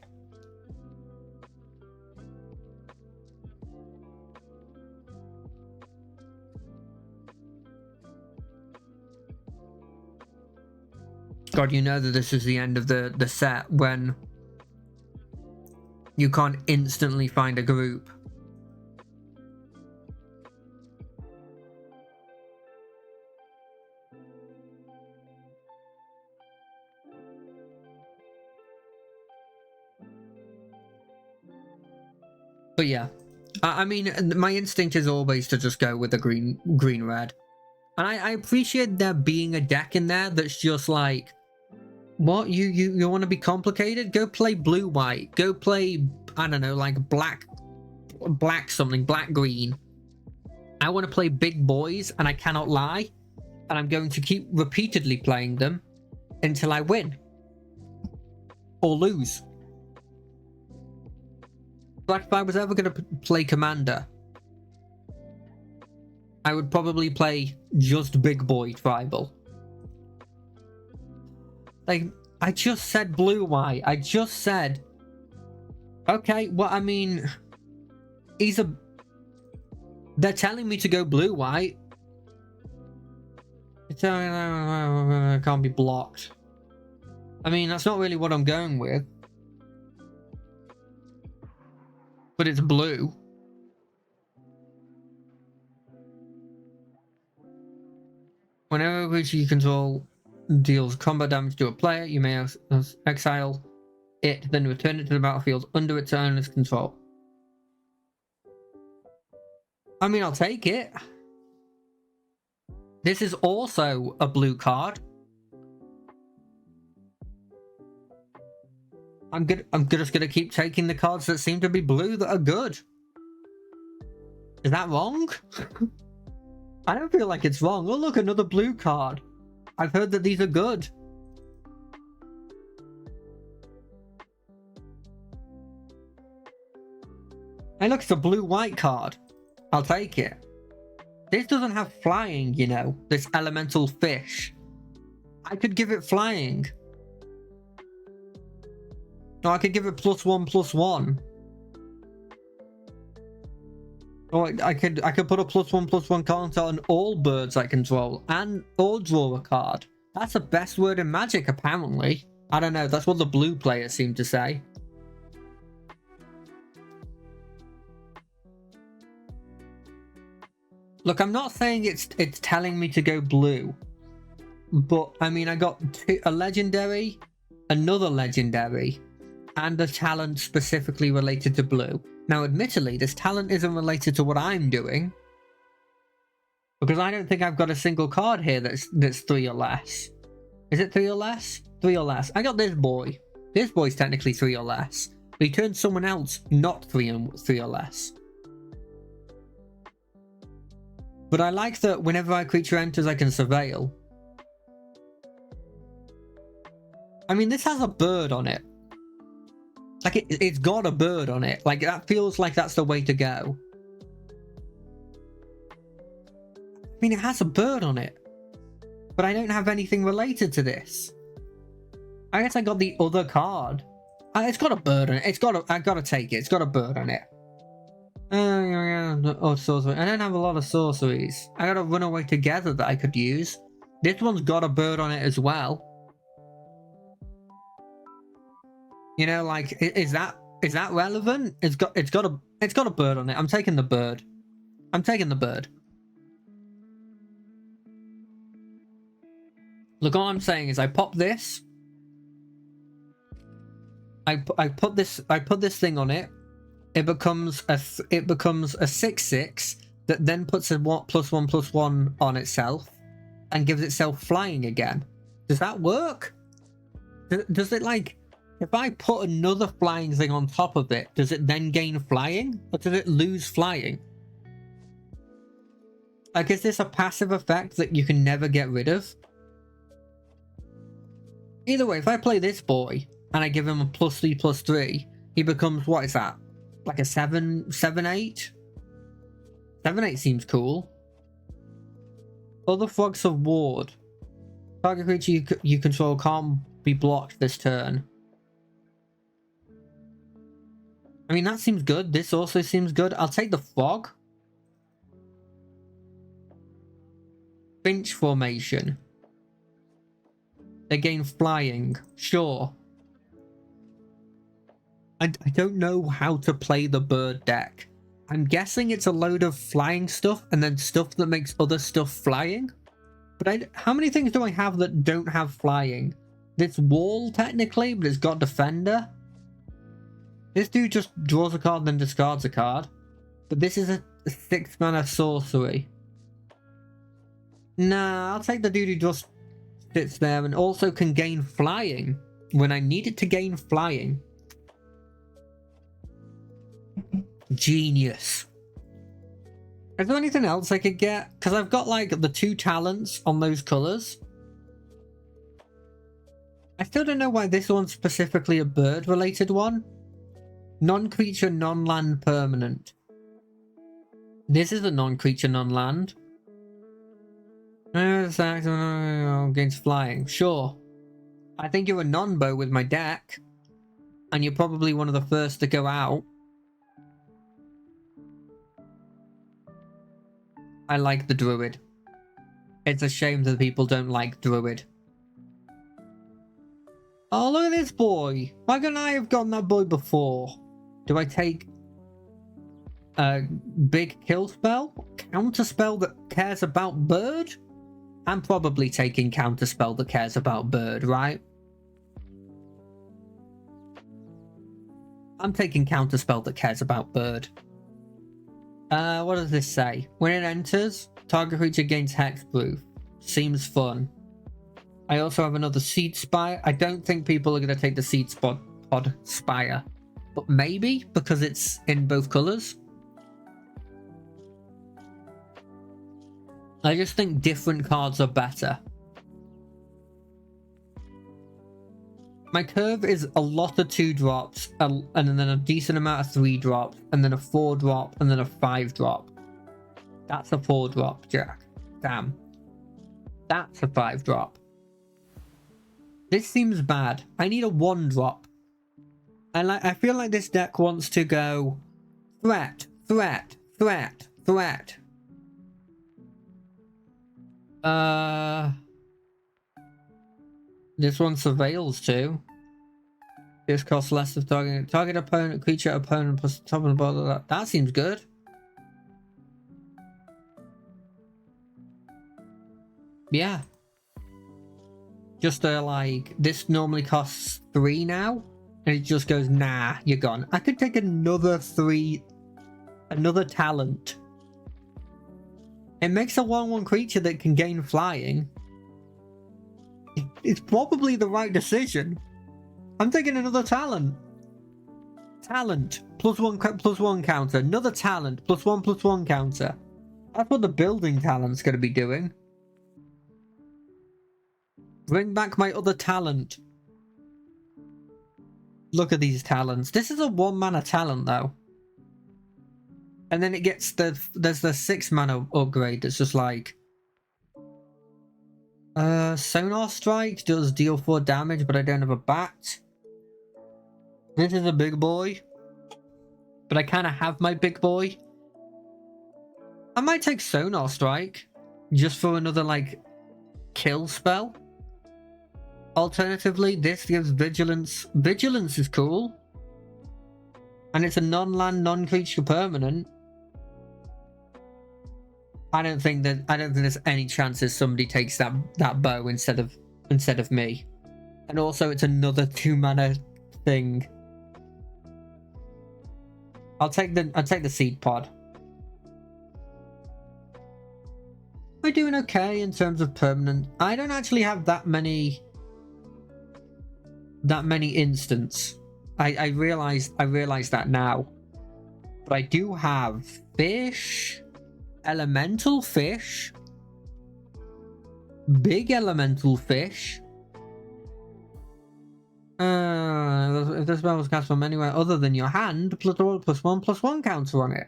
God, you know that this is the end of the set when you can't instantly find a group. But yeah, I mean, my instinct is always to just go with the green red. And I appreciate there being a deck in there that's just like, what, you want to be complicated? Go play blue white. Go play, I don't know, like black something, black green. I want to play big boys, and I cannot lie. And I'm going to keep repeatedly playing them until I win or lose. Like if I was ever going to play Commander, I would probably play just big boy tribal. Like, I just said blue white. I just said, okay, well, I mean, they're telling me to go blue white. It's can't be blocked. I mean, that's not really what I'm going with. But it's blue. Whenever a creature you control deals combat damage to a player, you may exile it, then return it to the battlefield under its owner's control. I mean, I'll take it. This is also a blue card. I'm just gonna keep taking the cards that seem to be blue that are good. Is that wrong? I don't feel like it's wrong. Oh look, another blue card. I've heard that these are good. Hey look, it's a blue-white card. I'll take it. This doesn't have flying, you know. This elemental fish. I could give it flying. No, I could give it +1/+1. Or I could put a +1/+1 counter on all birds I control or draw a card. That's the best word in Magic, apparently. I don't know, that's what the blue players seem to say. Look, I'm not saying it's telling me to go blue. But, I mean, I got a legendary, another legendary, and a talent specifically related to blue. Now, admittedly, this talent isn't related to what I'm doing. Because I don't think I've got a single card here that's 3 or less. Is it 3 or less? 3 or less. I got this boy. This boy's technically 3 or less. But he turned someone else not 3 or less. But I like that whenever a creature enters, I can surveil. I mean, this has a bird on it. Like, it's got a bird on it. Like, that feels like that's the way to go. I mean, it has a bird on it. But I don't have anything related to this. I guess I got the other card. It's got a bird on it. I gotta take it. It's got a bird on it. Oh, sorcery. I don't have a lot of sorceries. I got a Runaway Together that I could use. This one's got a bird on it as well. You know, like, is that relevant? It's got a bird on it. I'm taking the bird. I'm taking the bird. Look, all I'm saying is I pop this. I put this thing on it. It becomes a 6/6 that then puts a +1/+1 on itself and gives itself flying again. Does that work? Does it, like, if I put another flying thing on top of it, does it then gain flying, or does it lose flying? Like, is this a passive effect that you can never get rid of? Either way, if I play this boy and I give him a +3/+3, he becomes, what is that? Like a 7/8? 7/8 seems cool. Other frogs of ward. Target creature you control can't be blocked this turn. I mean, that seems good. This also seems good. I'll take the frog. Finch formation. They gain flying. Sure. I don't know how to play the bird deck. I'm guessing it's a load of flying stuff and then stuff that makes other stuff flying. But how many things do I have that don't have flying? This wall, technically, but it's got defender. This dude just draws a card and then discards a card. But this is a 6-mana sorcery. Nah, I'll take the dude who just sits there and also can gain flying when I need it to gain flying. Genius. Is there anything else I could get? Because I've got, like, the 2 talents on those colours. I still don't know why this one's specifically a bird-related one. Non-creature, non-land permanent. This is a non-creature, non-land. Against flying. Sure. I think you're a non-bow with my deck. And you're probably one of the first to go out. I like the druid. It's a shame that people don't like druid. Oh, look at this boy. Why couldn't I have gotten that boy before? Do I take a big kill spell? Counter spell that cares about bird? I'm probably taking counter spell that cares about bird, right? I'm taking counter spell that cares about bird. What does this say? When it enters, target creature gains hexproof. Seems fun. I also have another Seed Spire. I don't think people are going to take the Seed Pod Spire. But maybe, because it's in both colours. I just think different cards are better. My curve is a lot of 2-drops, and then a decent amount of 3-drops, and then a 4-drop, and then a 5-drop. That's a 4-drop, Jack. Damn. That's a 5-drop. This seems bad. I need a 1-drop. I feel like this deck wants to go threat, threat, threat, threat. This one surveils too. This costs less of target opponent, creature opponent plus top and bottom of that. That seems good. Yeah. Just like, this normally costs 3 now, and it just goes, nah, you're gone. I could take another 3, another talent. It makes a 1/1 creature that can gain flying. It's probably the right decision. I'm taking another talent. Talent. +1/+1 counter. Another talent. +1/+1 counter. That's what the building talent's going to be doing. Bring back my other talent. Look at these talents. This is a 1-mana talent though. And then it gets there's the 6-mana upgrade that's just like Sonar Strike does deal 4 damage, but I don't have a bat. This is a big boy. But I kinda have my big boy. I might take Sonar Strike just for another like kill spell. Alternatively, this gives Vigilance. Vigilance is cool. And it's a non-land, non-creature permanent. I don't think there's any chances somebody takes that bow instead of instead of me. And also it's another 2 mana thing. I'll take the seed pod. We're doing okay in terms of permanent. I don't actually have that many instants. I realize that now. But I do have fish, elemental fish, big elemental fish. If the spell was cast from anywhere other than your hand, +1/+1/+1 counter on it.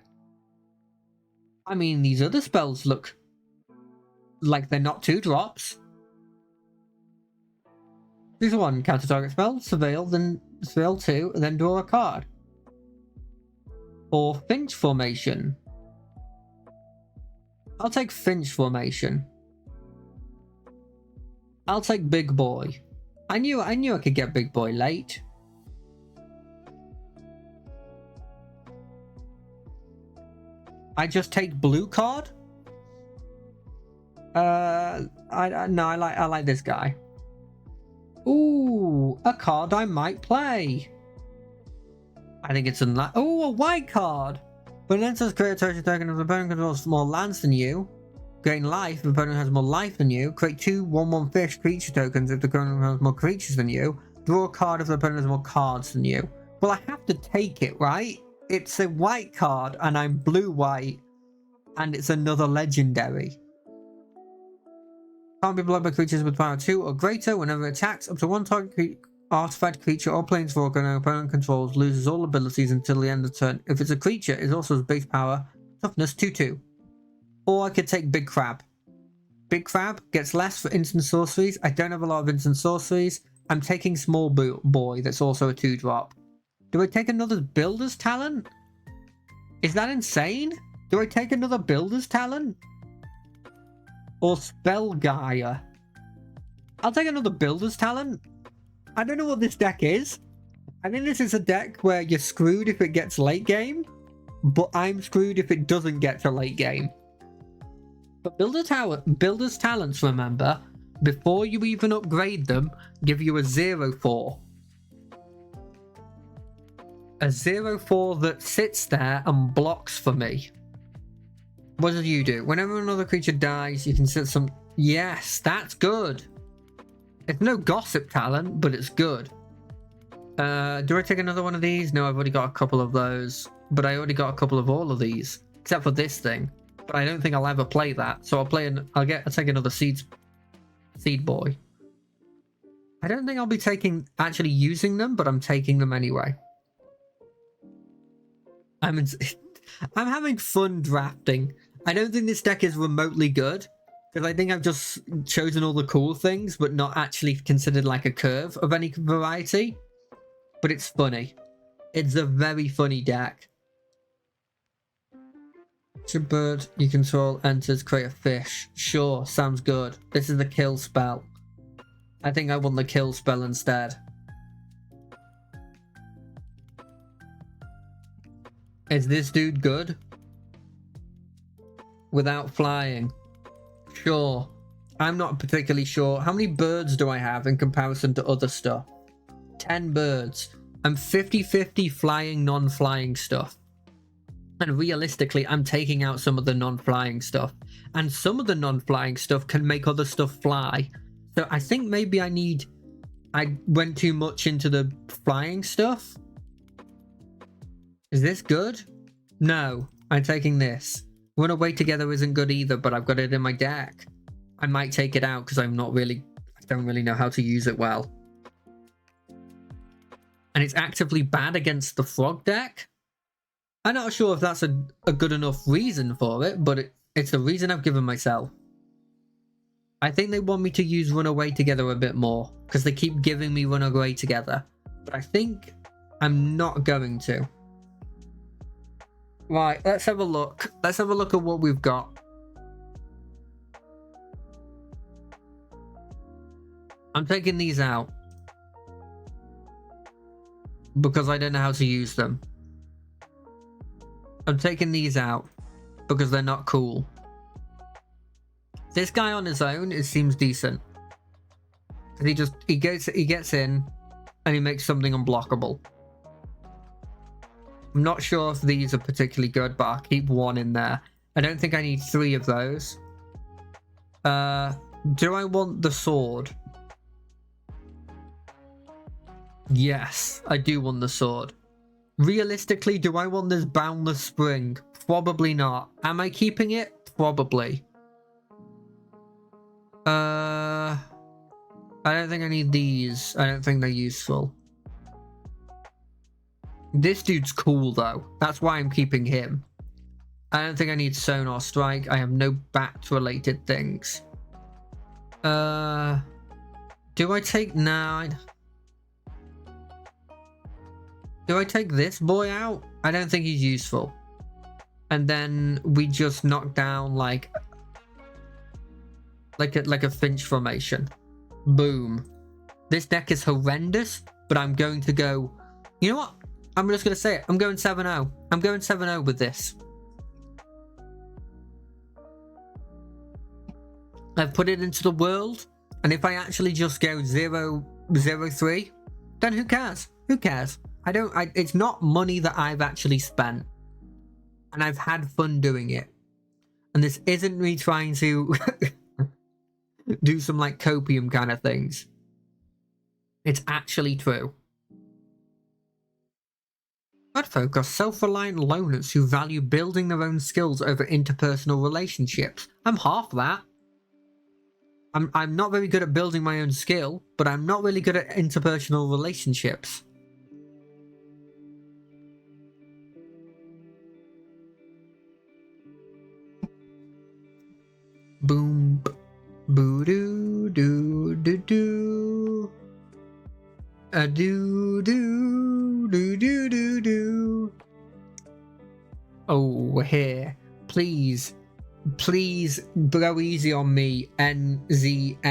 I mean, these other spells look like they're not 2-drops. Choose one, counter target spell, surveil, then surveil 2, and then draw a card. Or Finch Formation. I'll take Finch Formation. I'll take Big Boy. I knew I could get Big Boy late. I just take blue card. I like this guy. Ooh, a card I might play. I think it's a white card. When it enters, create a territory token if the opponent controls more lands than you. Gain life if the opponent has more life than you. Create 2 1/1 fish creature tokens if the opponent has more creatures than you. Draw a card if the opponent has more cards than you. Well, I have to take it, right? It's a white card and I'm blue-white. And it's another legendary. Can't be blocked by creatures with power 2 or greater. Whenever it attacks, up to one target artifact, creature, or planeswalker an opponent controls loses all abilities until the end of the turn. If it's a creature, it also has base power, toughness 2/2. Or I could take Big Crab. Big Crab gets less for instant sorceries. I don't have a lot of instant sorceries. I'm taking Small Boy, that's also a 2-drop. Do I take another Builder's Talent? Is that insane? Do I take another Builder's Talent? Or Spellgaia? I'll take another Builder's Talent. I don't know what this deck is. I think this is a deck where you're screwed if it gets late game, but I'm screwed if it doesn't get to late game. But Builder's Talents, remember, before you even upgrade them, give you a 0/4. A 0/4 that sits there and blocks for me. What does you do? Whenever another creature dies, you can set some... Yes, that's good. It's no Gossip Talent, but it's good. Do I take another one of these? No, I've already got a couple of those. But I already got a couple of all of these. Except for this thing. But I don't think I'll ever play that. So I'll take another Seed Boy. I don't think I'll be actually using them, but I'm taking them anyway. I'm having fun drafting. I don't think this deck is remotely good, because I think I've just chosen all the cool things, but not actually considered like a curve of any variety. But it's funny. It's a very funny deck. Your bird you control enters, create a fish. Sure, sounds good. This is the kill spell. I think I want the kill spell instead. Is this dude good? Without flying. Sure. I'm not particularly sure. How many birds do I have in comparison to other stuff? 10 birds. I'm 50-50 flying, non-flying stuff. And realistically, I'm taking out some of the non-flying stuff. And some of the non-flying stuff can make other stuff fly. So I think maybe I went too much into the flying stuff. Is this good? No, I'm taking this. Run Away Together isn't good either, but I've got it in my deck. I might take it out because I don't really know how to use it well. And it's actively bad against the frog deck. I'm not sure if that's a good enough reason for it, but it's a reason I've given myself. I think they want me to use Run Away Together a bit more, because they keep giving me Run Away Together. But I think I'm not going to. Right, let's have a look. Let's have a look at what we've got. I'm taking these out because I don't know how to use them. I'm taking these out because they're not cool. This guy on his own, it seems decent. He gets in and he makes something unblockable. I'm not sure if these are particularly good, but I'll keep one in there. I don't think I need 3 of those. Do I want the sword? Yes, I do want the sword. Realistically, do I want this Boundless Spring? Probably not. Am I keeping it? Probably. I don't think I need these. I don't think they're useful. This dude's cool though. That's why I'm keeping him. I don't think I need Sonar Strike. I have no bat-related things. Do I take 9? Do I take this boy out? I don't think he's useful. And then we just knock down like a Finch formation. Boom. This deck is horrendous, but I'm going to go... You know what? I'm just going to say it. I'm going 7-0. I'm going 7-0 with this. I've put it into the world, and if I actually just go 0-0-3, then who cares? Who cares? It's not money that I've actually spent, and I've had fun doing it. And this isn't me trying to do some like copium kind of things. It's actually true. Red folk are self-reliant loners who value building their own skills over interpersonal relationships. I'm half that. I'm not very good at building my own skill, but I'm not really good at interpersonal relationships. Boom, boo doo doo doo doo. A doo doo doo doo doo doo. Oh, we're here. Please. Please go easy on me, NZSFZM.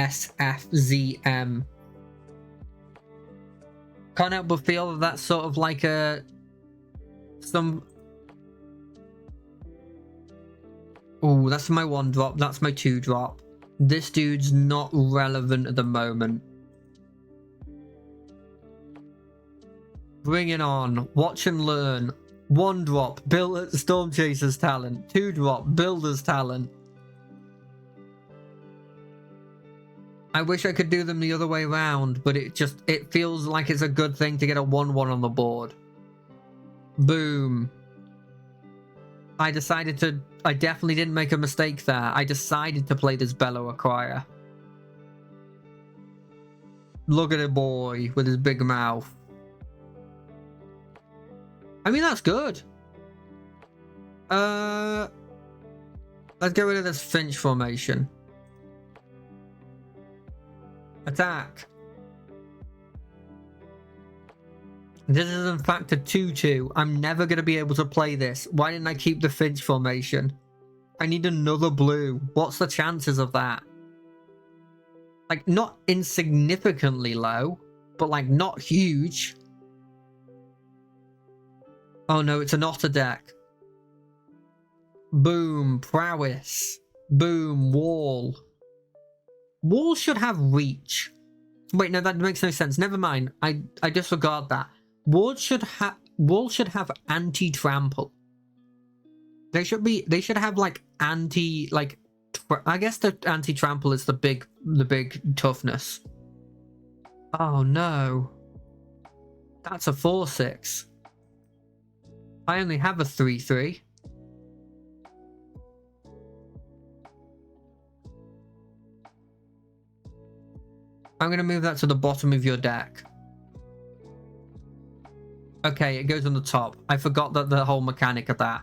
Can't help but feel that that's sort of like some... Oh, that's my 1 drop, that's my 2 drop. This dude's not relevant at the moment. Bring it on. Watch and learn. 1 drop, Storm Chaser's talent. 2 drop, Builder's talent. I wish I could do them the other way around, but it feels like it's a good thing to get a 1-1 on the board. Boom. I definitely didn't make a mistake there. I decided to play this Bellow Acquire. Look at it, boy, with his big mouth. I mean, that's good. Let's get rid of this Finch formation. Attack. This is in fact a 2-2. I'm never going to be able to play this. Why didn't I keep the Finch formation? I need another blue. What's the chances of that? Like, not insignificantly low, but like not huge. Oh no, it's an Otter deck. Boom, Prowess. Boom, Wall. Wall should have Reach. Wait, no, that makes no sense. Never mind. I disregard that. Wall should have anti-trample. They should have like I guess the anti-trample is the big toughness. Oh no. That's a 4-6. I only have a 3-3. I'm going to move that to the bottom of your deck. Okay, it goes on the top. I forgot that the whole mechanic of that.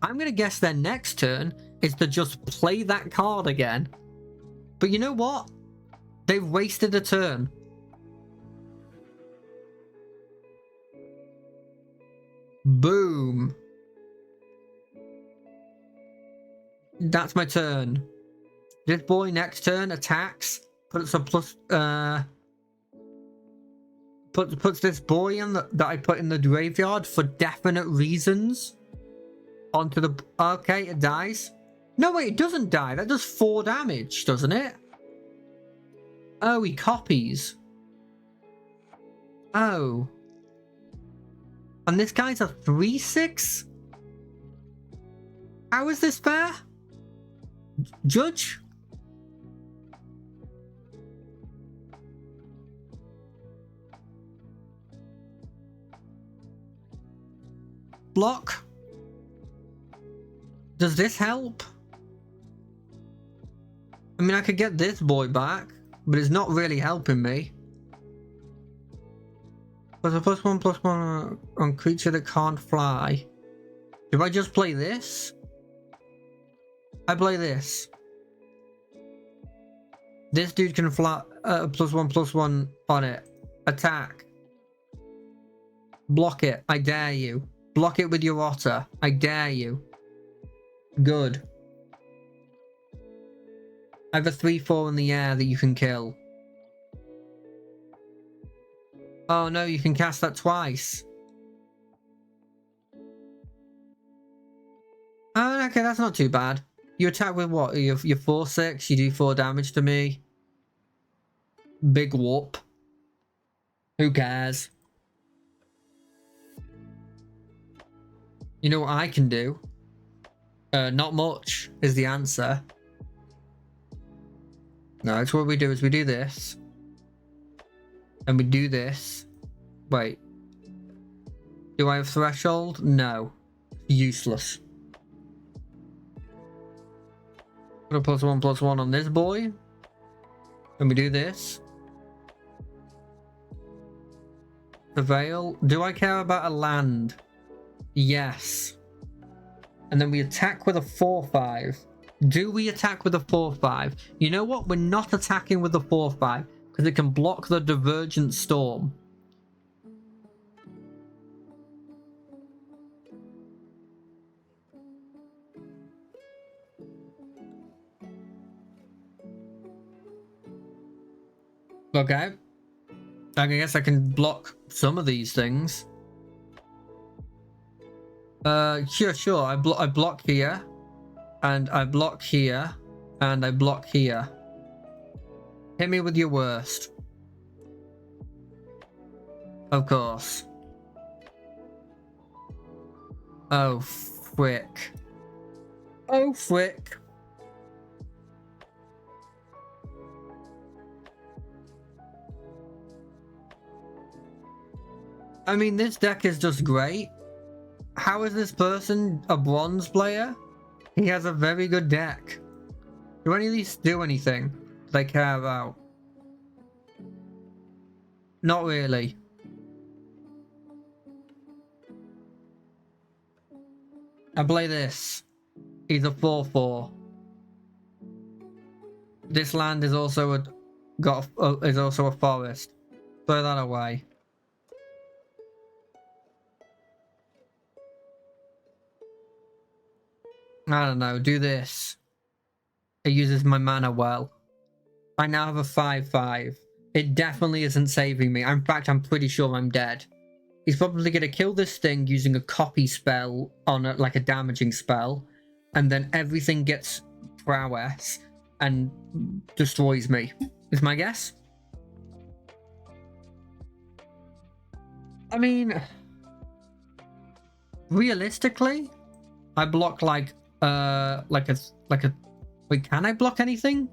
I'm going to guess their next turn is to just play that card again. But you know what? They've wasted a turn. Boom. That's my turn. This boy next turn attacks. Puts a plus puts this boy in that I put in the graveyard for definite reasons onto the... Okay, it dies. No, wait, it doesn't die. That does 4 damage, doesn't it? Oh, he copies. Oh. And this guy's a 3/6? How is this fair? Judge? Block? Does this help? I mean, I could get this boy back, but it's not really helping me. There's a +1/+1 on creature that can't fly. Do I just play this? I play this. This dude can fly +1/+1 on it. Attack. Block it. I dare you. Block it with your otter. I dare you. Good. I have a 3/4 in the air that you can kill. Oh no, you can cast that twice. Oh, okay, that's not too bad. You attack with what? You're 4/6, you do 4 damage to me. Big whoop. Who cares? You know what I can do? Not much is the answer. No, it's what we do is we do this. And we do this. Wait. Do I have threshold? No. Useless. Put a +1/+1 on this boy. And we do this. The veil. Do I care about a land? Yes. And then we attack with a 4/5. Do we attack with a 4/5? You know what? We're not attacking with a 4/5 because it can block the Divergent Storm. Okay. I guess I can block some of these things. Sure. I block here. And I block here. And I block here. Hit me with your worst. Of course. Oh, frick. Oh, frick. I mean, this deck is just great. How is this person a bronze player? He has a very good deck. Do any of these do anything they care about? Not really. I play this. He's a 4/4. This land is also a forest. Throw that away. I don't know, do this. It uses my mana well. I now have a 5/5. It definitely isn't saving me. In fact, I'm pretty sure I'm dead. He's probably going to kill this thing using a copy spell on it, like a damaging spell. And then everything gets prowess and destroys me. Is my guess? I mean, realistically, I block like a wait, can I block anything?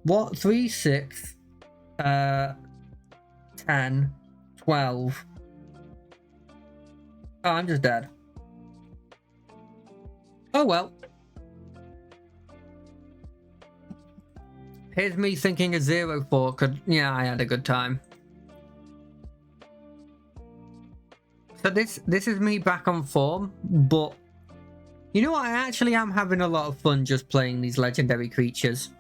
What? 3, 6, 10, 12. Oh, I'm just dead. Oh well. Here's me thinking a 0/4 could... Yeah, I had a good time. So this is me back on form, but... You know what? I actually am having a lot of fun just playing these legendary creatures.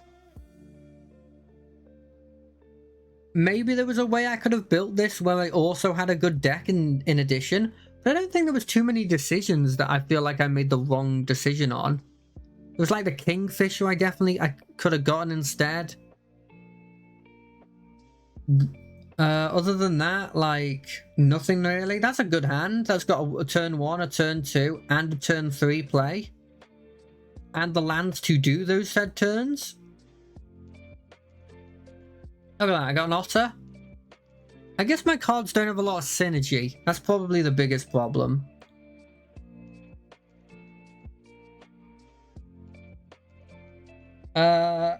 Maybe there was a way I could have built this where I also had a good deck in addition, but I don't think there was too many decisions that I feel like I made the wrong decision on. It was like the Kingfisher I could have gotten instead. Other than that, like, nothing really. That's a good hand. That's got a turn 1, a turn 2, and a turn 3 play. And the lands to do those said turns. Look at that, I got an otter. I guess my cards don't have a lot of synergy. That's probably the biggest problem. Do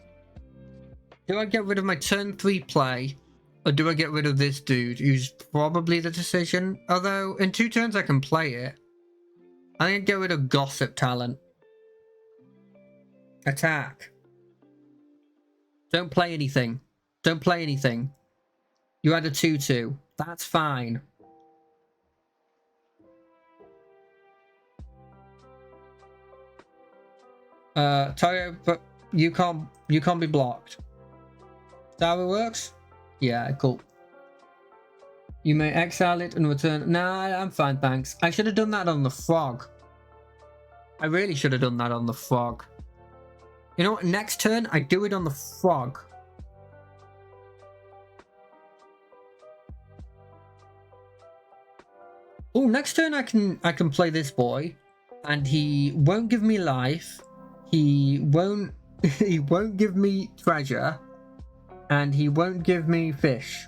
I get rid of my turn 3 play? Or do I get rid of this dude who's probably the decision? Although, in 2 turns I can play it. I think I'd get rid of Gossip Talent. Attack. Don't play anything. Don't play anything. You had a 2-2. That's fine. Tayo, but you can't be blocked. Is that how it works? Yeah, cool. You may exile it and return. Nah, I'm fine, thanks. I should have done that on the frog. I really should have done that on the frog. You know what? Next turn, I do it on the frog. Oh, next turn I can play this boy, and he won't give me life. He won't give me treasure, and he won't give me fish.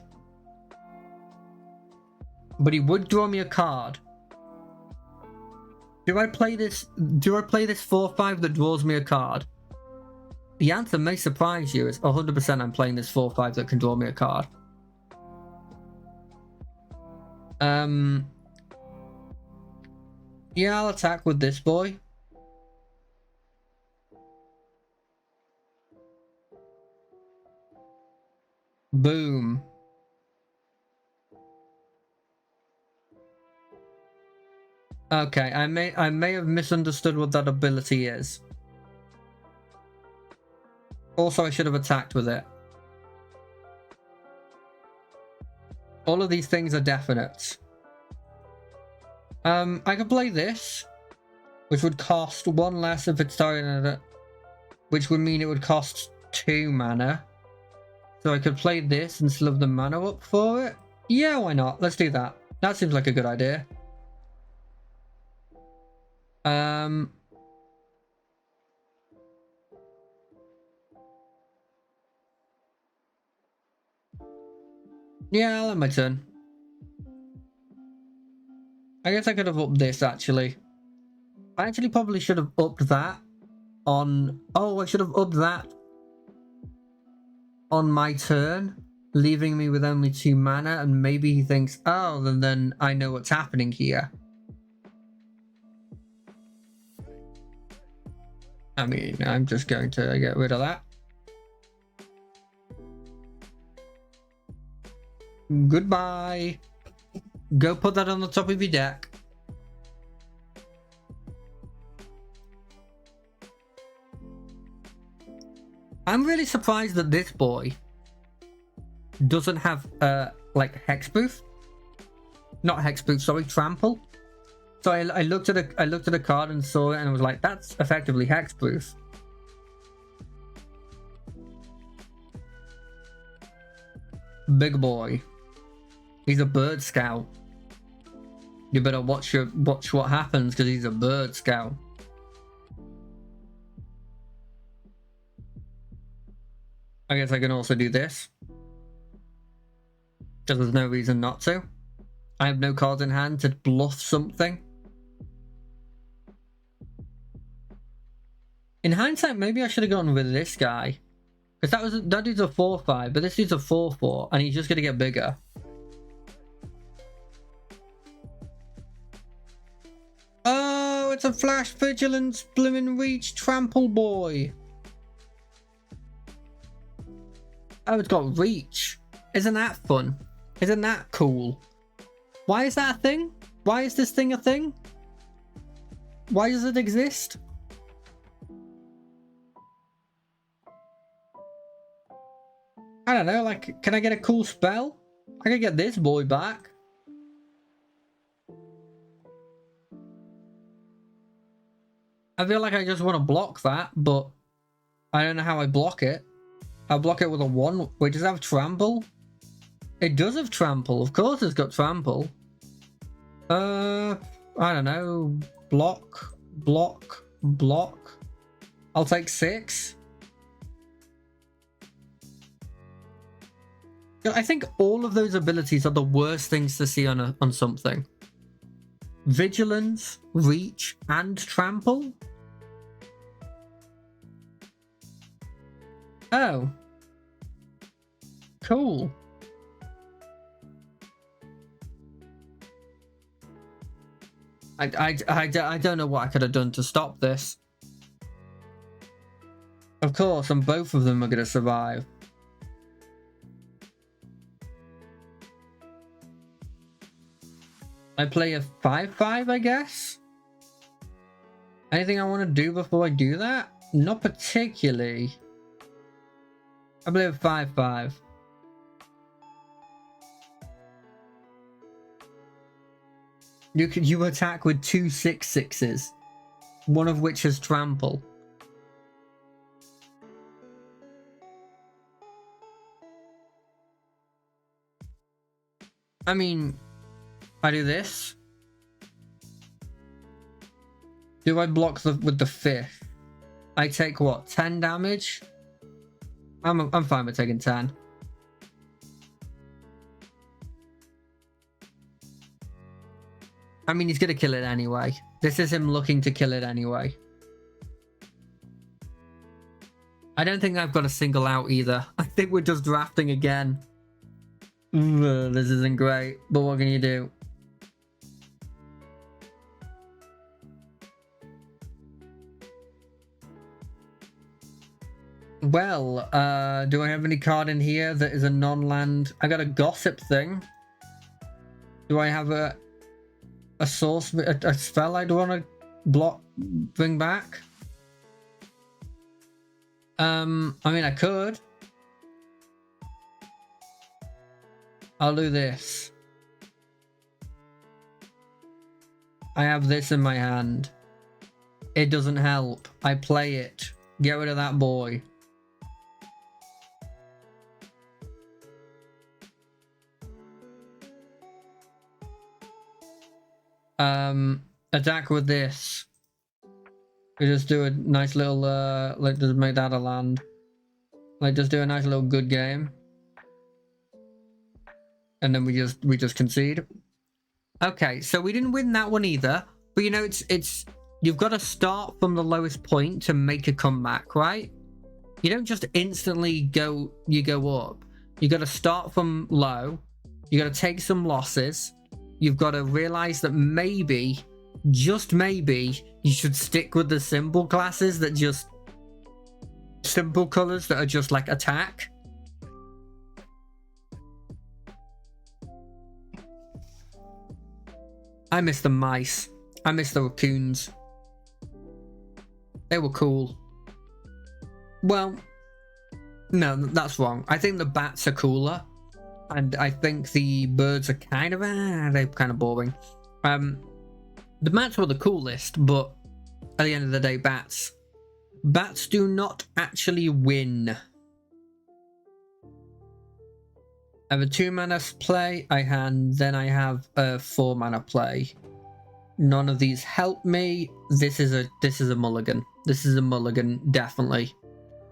But he would draw me a card. Do I play this 4-5 that draws me a card? The answer may surprise you. It's 100% I'm playing this 4-5 that can draw me a card. Yeah, I'll attack with this boy. Boom. Okay, I may have misunderstood what that ability is. Also, I should have attacked with it. All of these things are definite. I could play this, which would cost 1 less if it's starting, which would mean it would cost 2 mana. So I could play this and still have the mana up for it. Yeah, why not? Let's do that. That seems like a good idea. Yeah, I'll have my turn. I guess I could have upped this, actually. I actually probably should have upped that on... Oh, I should have upped that on my turn, leaving me with only 2 mana, and maybe he thinks, oh, then I know what's happening here. I mean, I'm just going to get rid of that. Goodbye. Go put that on the top of your deck. I'm really surprised that this boy doesn't have like hexproof. Not hexproof, sorry, trample. So I looked at a card and saw it and I was like, that's effectively hexproof. Big boy. He's a bird scout. You better watch what happens because he's a bird scout. I guess I can also do this. Because there's no reason not to. I have no cards in hand to bluff something. In hindsight, maybe I should have gone with this guy. Because that dude's a 4-5, but this dude's a 4-4, and he's just going to get bigger. Oh, it's a Flash Vigilance Blooming Reach Trample Boy. Oh, it's got Reach. Isn't that fun? Isn't that cool? Why is that a thing? Why is this thing a thing? Why does it exist? I don't know, like, can I get a cool spell? I could get this boy back. I feel like I just want to block that, but I don't know how I block it. I'll block it with a 1. Wait, does it have trample? It does have trample. Of course it's got trample. I don't know. Block, block, block. I'll take 6. I think all of those abilities are the worst things to see on something. Vigilance, reach, and trample? Oh. Cool. I don't know what I could have done to stop this. Of course, and both of them are going to survive. I play a 5-5, I guess? Anything I want to do before I do that? Not particularly. I play a 5-5. You attack with 2 6/6s, one of which has trample. I mean, I do this. Do I block with the 5th? I take what, 10 damage? I'm fine with taking 10. I mean, he's gonna kill it anyway. This is him looking to kill it anyway. I don't think I've got a single out either. I think we're just drafting again. This isn't great, but what can you do? Well, do I have any card in here that is a non-land? I got a gossip thing. Do I have a source, a spell I'd want to bring back? I mean, I could. I'll do this. I have this in my hand. It doesn't help. I play it. Get rid of that boy. Attack with this. We just do a nice little, like, just make that a land. Like, just do a nice little good game. And then we just concede. Okay, so we didn't win that one either. But you know, it's you've got to start from the lowest point to make a comeback, right? You don't just instantly go up. You got to start from low. You got to take some losses. You've got to realize that maybe, just maybe, you should stick with the symbol classes that just... Simple colors that are just like attack. I miss the mice. I miss the raccoons. They were cool. Well, no, that's wrong. I think the bats are cooler. And I think the birds are kind of, they're kind of boring. The bats were the coolest, but at the end of the day, bats do not actually win. I have a 2-mana play, then I have a 4-mana play. None of these help me. This is a mulligan. This is a mulligan, definitely.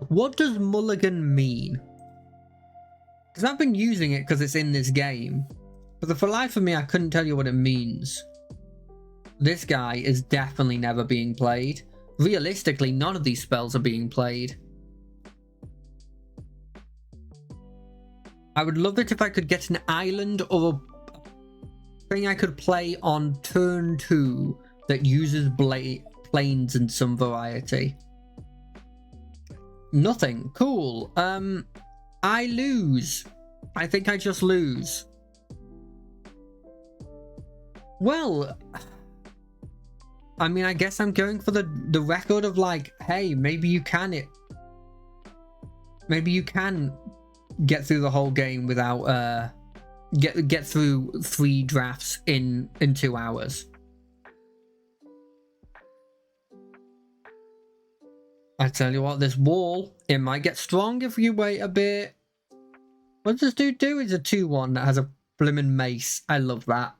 What does mulligan mean? Because I've been using it because it's in this game. But for the life of me, I couldn't tell you what it means. This guy is definitely never being played. Realistically, none of these spells are being played. I would love it if I could get an island or a thing I could play on turn 2 that uses planes in some variety. Nothing. Cool. I lose. I think I just lose. Well, I mean, I guess I'm going for the record of like, hey, maybe you can get through the whole game without get through 3 drafts in 2 hours. I tell you what, this wall, it might get strong if you wait a bit. What does this dude do? It's a 2/1 that has a blimmin' mace. I love that.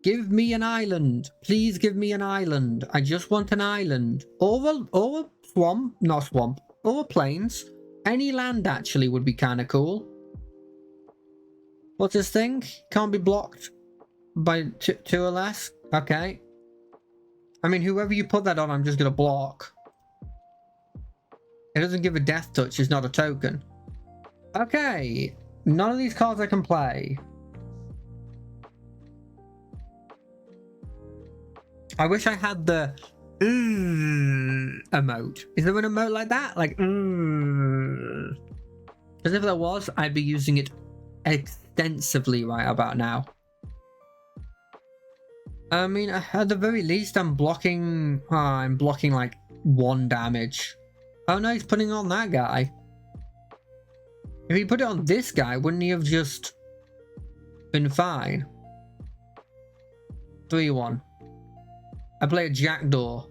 Give me an island. Please give me an island. I just want an island. Or a swamp. Not swamp. Or plains. Any land actually would be kind of cool. What's this thing? Can't be blocked by two or less? Okay. I mean, whoever you put that on, I'm just gonna block. It doesn't give a death touch, it's not a token. Okay. None of these cards I can play. I wish I had the emote. Is there an emote like that? Like, because if there was, I'd be using it extensively right about now. I mean, at the very least, I'm blocking like 1 damage. Oh no, he's putting on that guy. If he put it on this guy, wouldn't he have just been fine? 3-1. I play a Jackdaw.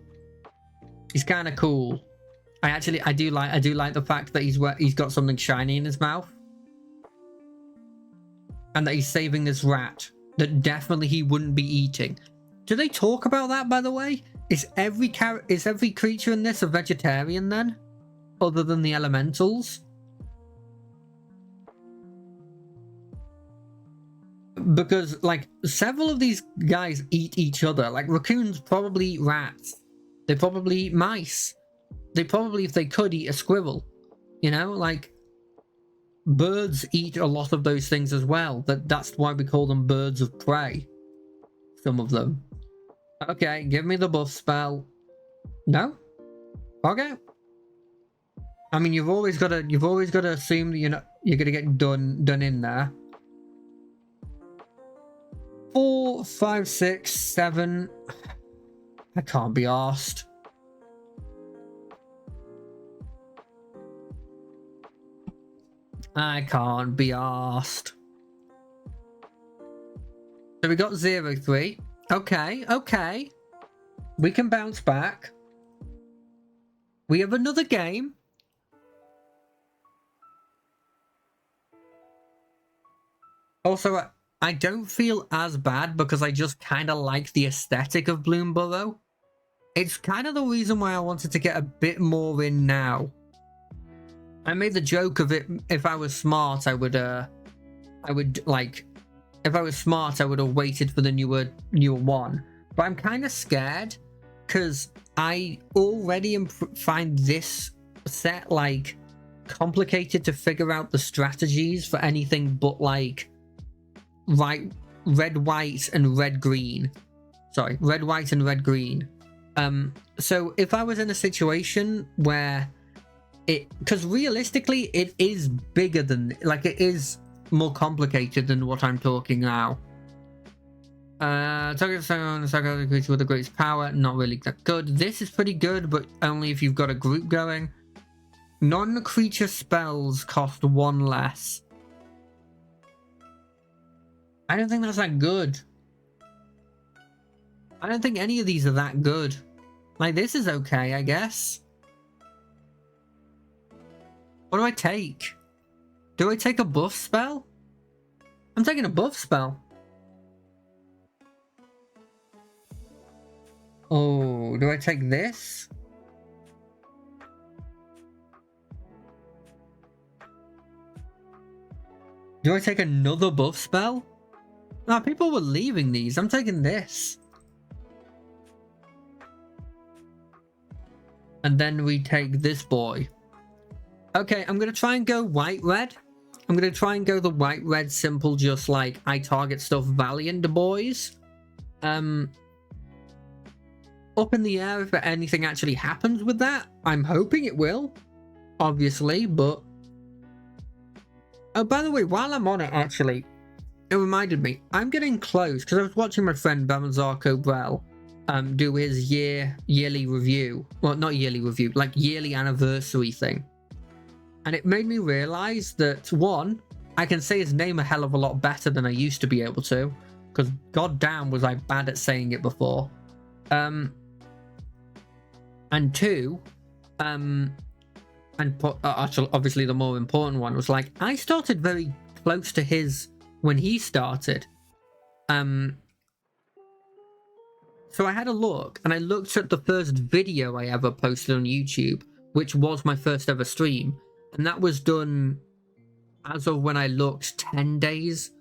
He's kind of cool. I do like the fact that he's got something shiny in his mouth, and that he's saving this rat that definitely he wouldn't be eating. Do they talk about that, by the way? Is every creature in this a vegetarian then, other than the elementals? Because like several of these guys eat each other. Like raccoons probably eat rats. They probably eat mice. They probably, if they could, eat a squirrel. You know, like birds eat a lot of those things as well. That's why we call them birds of prey. Some of them. Okay, give me the buff spell. No? Okay. I mean, you've always got to assume that you're gonna get done in there. 4, 5, 6, 7. I can't be arsed. I can't be arsed. So we got 0-3. Okay, okay. We can bounce back. We have another game. Also, I don't feel as bad because I just kind of like the aesthetic of Bloomburrow. It's kind of the reason why I wanted to get a bit more in now. I made the joke of it, if I was smart, I would like, if I was smart, I would have waited for the newer one. But I'm kind of scared because I already find this set like complicated to figure out the strategies for anything but like red, white, and red, green. Sorry, red, white, and red, green. So if I was in a situation where because realistically it is bigger than, like, it is more complicated than what I'm talking now. Target a creature with the greatest power, not really that good. This is pretty good, but only if you've got a group going. Non-creature spells cost 1 less. I don't think that's that good. I don't think any of these are that good. Like, this is okay, I guess. What do I take? Do I take a buff spell? I'm taking a buff spell. Oh, do I take this? Do I take another buff spell? No, people were leaving these. I'm taking this. And then we take this boy. Okay, I'm going to try and go white-red. I'm going to try and go the white-red simple, just like I target stuff Valiant boys. Up in the air if anything actually happens with that. I'm hoping it will, obviously, but... Oh, by the way, while I'm on it, actually, it reminded me, I'm getting close, because I was watching my friend Bamanzarko Brell do his yearly review. Well, not yearly review, like yearly anniversary thing. And it made me realize that, one, I can say his name a hell of a lot better than I used to be able to, because goddamn was I bad at saying it before. And two, actually, obviously the more important one was, like, I started very close to his when he started. So I had a look, and I looked at the first video I ever posted on YouTube, which was my first ever stream. And that was done, as of when I looked, 10 days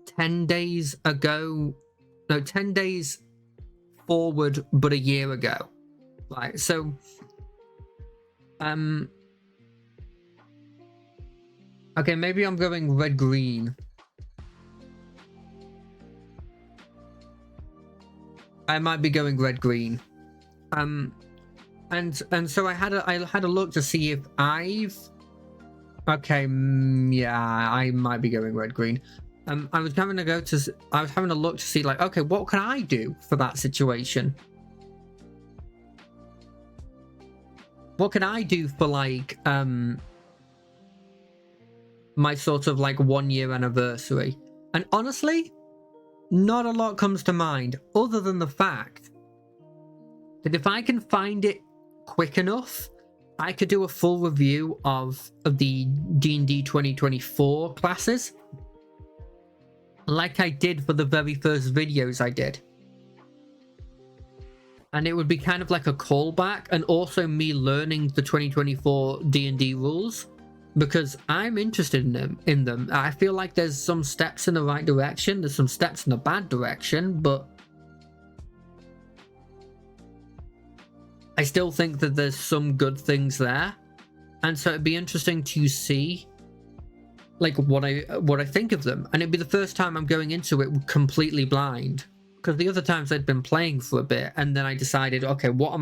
10 days ago. No, 10 days forward, but a year ago. Right, so okay, maybe I'm going red-green. I might be going red-green. And so I had a look to see if I've... Okay, yeah, I might be going red-green. I was having a look to see, like, okay, what can I do for that situation? What can I do for, like, my sort of, like, 1-year anniversary? And honestly, not a lot comes to mind, other than the fact that if I can find it quick enough, I could do a full review of the D&D 2024 classes, like I did for the very first videos I did. And it would be kind of like a callback, and also me learning the 2024 D&D rules, because I'm interested in them. I feel like there's some steps in the right direction, there's some steps in the bad direction, but I still think that there's some good things there. And so it'd be interesting to see, like, what I think of them. And it'd be the first time I'm going into it completely blind, because the other times I'd been playing for a bit, and then I decided, okay, what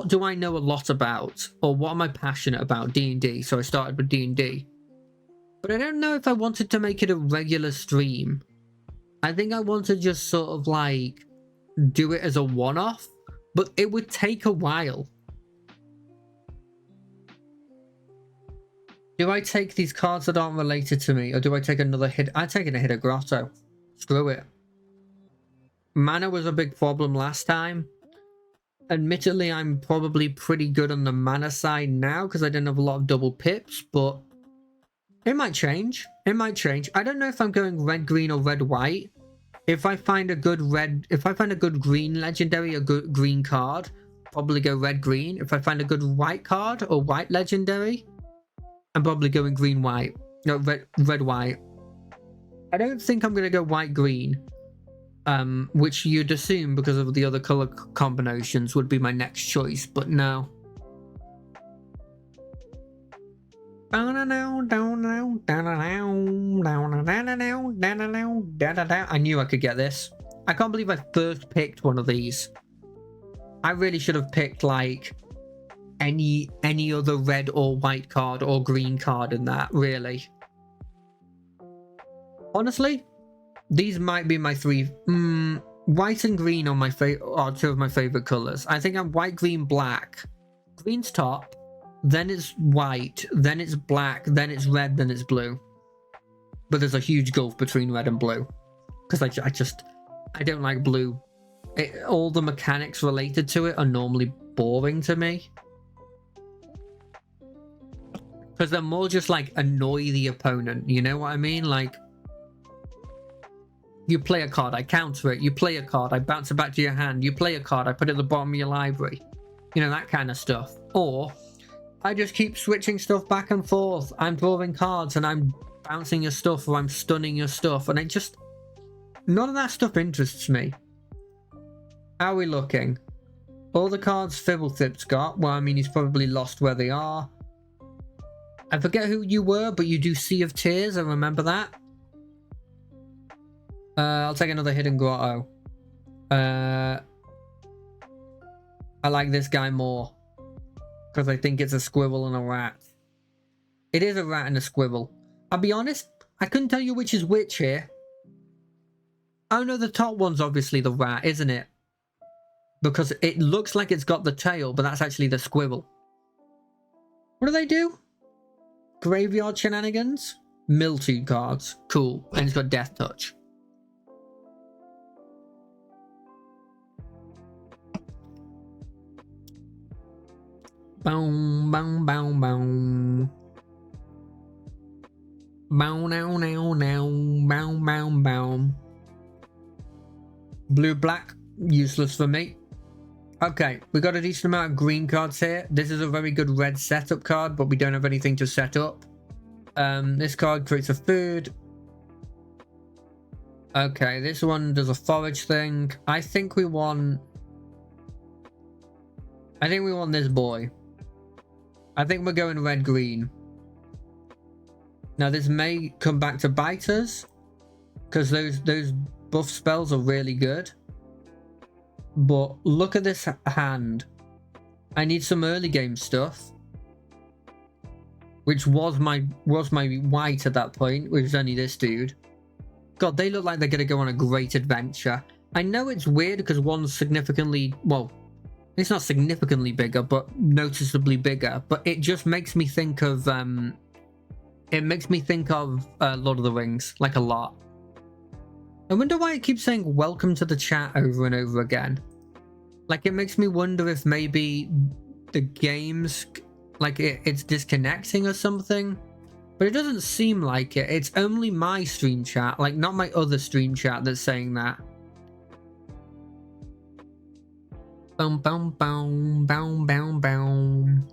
do I know a lot about, or what am I passionate about? D&D. So I started with D&D. But I don't know if I wanted to make it a regular stream. I think I want to just sort of, like, do it as a one-off, but it would take a while. Do I take these cards that aren't related to me, or do I take another hit? I'm taking a hit of Grotto. Screw it. Mana was a big problem last time. Admittedly, I'm probably pretty good on the mana side now because I didn't have a lot of double pips, but it might change. It might change. I don't know if I'm going red, green, or red, white. If I find a good green legendary, a good green card, probably go red, green. If I find a good white card or white legendary, I'm probably going green, white. No, red, white. I don't think I'm going to go white, green. Which you'd assume, because of the other color combinations, would be my next choice, but no. I knew I could get this. I can't believe I first picked one of these. I really should have picked, like, any other red or white card or green card in that, really. Honestly, these might be my three. White and green are two of my favorite colors. I think I'm white, green, black. Green's top, then it's white, then it's black, then it's red, then it's blue. But there's a huge gulf between red and blue, because I don't like blue. All the mechanics related to it are normally boring to me, because they're more just like annoy the opponent. You know what I mean? Like, you play a card, I counter it. You play a card, I bounce it back to your hand. You play a card, I put it at the bottom of your library. You know, that kind of stuff. Or I just keep switching stuff back and forth. I'm drawing cards and I'm bouncing your stuff, or I'm stunning your stuff. And none of that stuff interests me. How are we looking? All the cards Fibblethip's got. Well, I mean, he's probably lost where they are. I forget who you were, but you do Sea of Tears. I remember that. I'll take another Hidden Grotto. I like this guy more, because I think it's a squirrel and a rat. It is a rat and a squirrel. I'll be honest, I couldn't tell you which is which here. Oh no, the top one's obviously the rat, isn't it? Because it looks like it's got the tail, but that's actually the squirrel. What do they do? Graveyard shenanigans? Mildew cards. Cool. And it's got Death Touch. Boom, boom, boom, boom. Bow, now, now, now. Boom, boom, boom. Blue, black. Useless for me. Okay, we got a decent amount of green cards here. This is a very good red setup card, but we don't have anything to set up. This card creates a food. Okay, this one does a forage thing. I think we want this boy. I think we're going red-green. Now this may come back to bite us, because those buff spells are really good. But look at this hand. I need some early game stuff, which was my white at that point, which was only this dude. God, they look like they're going to go on a great adventure. I know it's weird because one's significantly, well, it's not significantly bigger, but noticeably bigger. But it just makes me think of, Lord of the Rings, like a lot. I wonder why it keeps saying welcome to the chat over and over again. Like, it makes me wonder if maybe the game's, like, it's disconnecting or something. But it doesn't seem like it. It's only my stream chat, like not my other stream chat that's saying that. Boom, boom, boom, boom, boom, boom.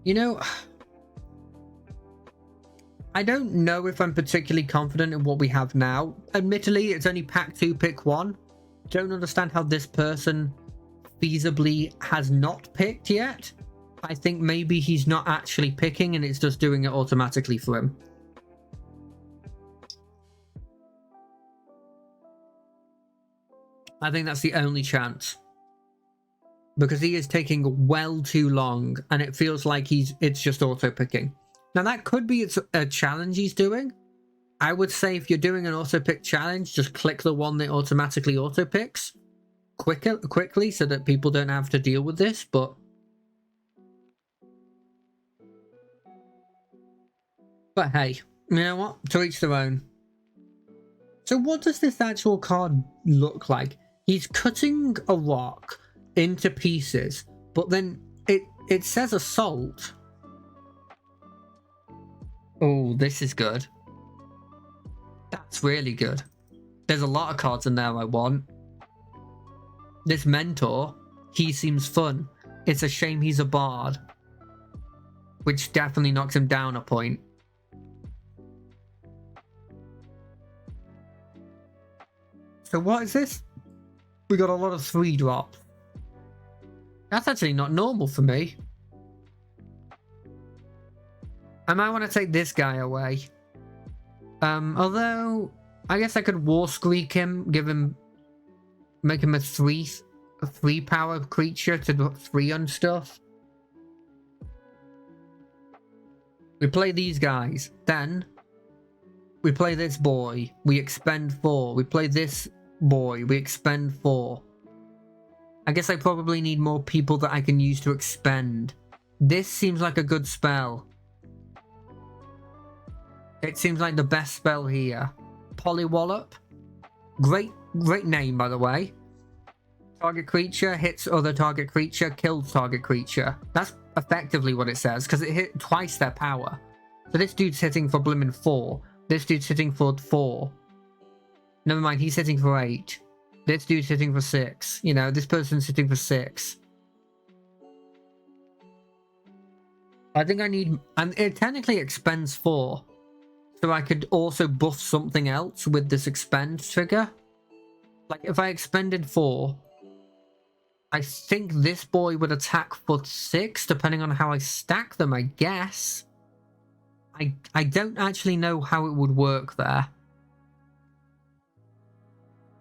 You know, I don't know if I'm particularly confident in what we have now. Admittedly, it's only pack 2, pick 1. Don't understand how this person feasibly has not picked yet. I think maybe he's not actually picking and it's just doing it automatically for him. I think that's the only chance. Because he is taking well too long and it feels like it's just auto-picking. Now that could be a challenge he's doing. I would say if you're doing an auto-pick challenge, just click the one that automatically auto-picks quickly so that people don't have to deal with this, but hey, you know what? To each their own. So what does this actual card look like? He's cutting a rock into pieces, but then it says assault. Oh, this is good. That's really good. There's a lot of cards in there I want. This mentor, he seems fun. It's a shame he's a bard, which definitely knocks him down a point. So what is this? We got a lot of 3 drops. That's actually not normal for me. I might want to take this guy away. Although I guess I could War Squeak him, make him a 3 power creature to do 3 on stuff. We play these guys, then we play this boy, we expend 4. We play this boy, we expend 4. I guess I probably need more people that I can use to expend. This seems like a good spell. It seems like the best spell here. Polywallop. Great name, by the way. Target creature hits other target creature, kills target creature. That's effectively what it says, because it hit twice their power. So this dude's hitting for blimmin' 4. This dude's hitting for 4. Never mind, he's hitting for 8. This dude's hitting for 6. You know, this person's hitting for 6. I think I need... And it technically expends 4. So I could also buff something else with this expend trigger. Like, if I expended 4... I think this boy would attack for 6, depending on how I stack them, I guess. I don't actually know how it would work there.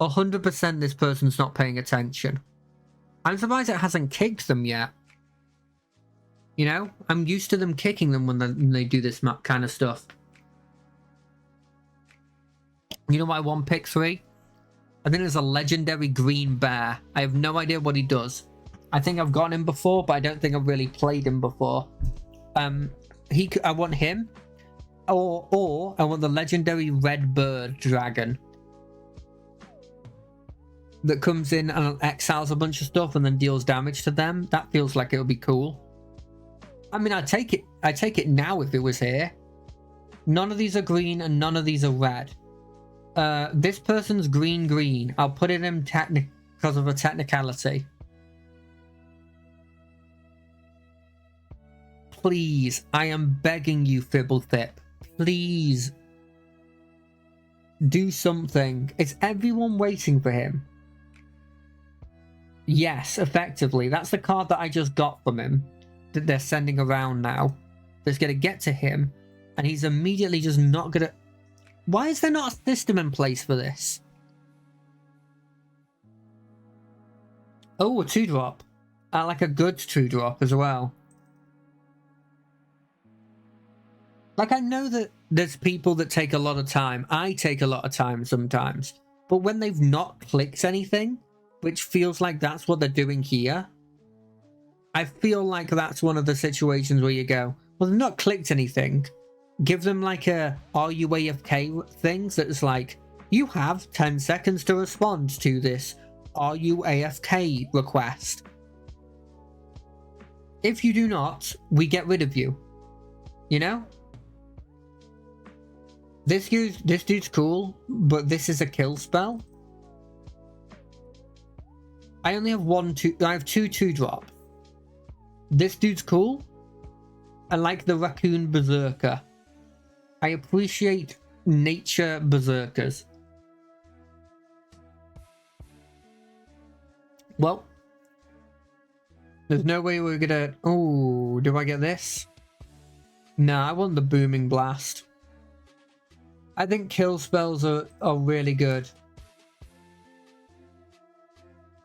100% this person's not paying attention. I'm surprised it hasn't kicked them yet. You know? I'm used to them kicking them when they do this kind of stuff. You know what I want pick 3? I think there's a legendary green bear. I have no idea what he does. I think I've gotten him before, but I don't think I've really played him before. I want him. Or I want the legendary red bird dragon. That comes in and exiles a bunch of stuff and then deals damage to them. That feels like it would be cool. I mean, I'd take it now if it was here. None of these are green and none of these are red. This person's green. I'll put it in because of a technicality. Please, I am begging you, Fibblethip. Please. do something. Is everyone waiting for him? Yes, effectively. That's the card that I just got from him that they're sending around now. That's going to get to him, and he's immediately just not going to... Why is there not a system in place for this? Oh, a 2-drop. Like a good 2-drop as well. Like, I know that there's people that take a lot of time. I take a lot of time sometimes. But when they've not clicked anything, which feels like that's what they're doing here, I feel like that's one of the situations where you go, well, they've not clicked anything. Give them like a "Are you AFK" thing that's like, you have 10 seconds to respond to this "Are you AFK" request. If you do not, we get rid of you. You know? This dude's cool, but this is a kill spell. I only have I have 2 2-drop. This dude's cool. I like the Raccoon Berserker. I appreciate nature berserkers. Well, there's no way we're gonna... Oh, do I get this? No, I want the Booming Blast. I think kill spells are really good.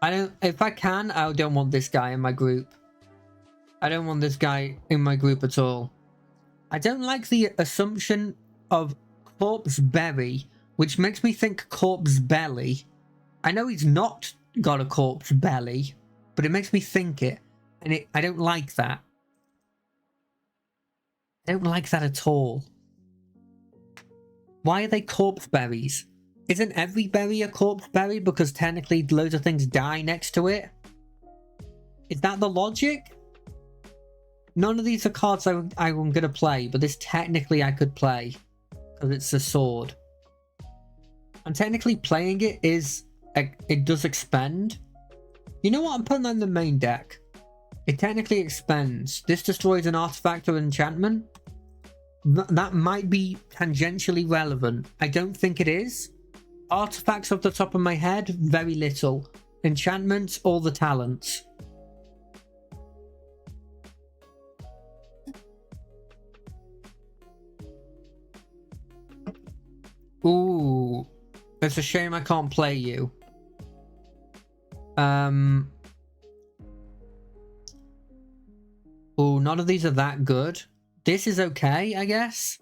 If I can, I don't want this guy in my group. I don't want this guy in my group at all. I don't like the assumption of Corpse Berry, which makes me think Corpse Belly. I know he's not got a corpse belly, but it makes me think it, and I don't like that. I don't like that at all. Why are they corpse berries? Isn't every berry a corpse berry because technically loads of things die next to it? Is that the logic? None of these are cards I'm going to play, but this technically I could play because it's a sword. And technically playing it it does expend. You know what? I'm putting that in the main deck. It technically expends. This destroys an artifact or enchantment. That might be tangentially relevant. I don't think it is. Artifacts off the top of my head, very little. Enchantments, all the talents. Ooh. It's a shame I can't play you. Oh, none of these are that good. This is okay, I guess.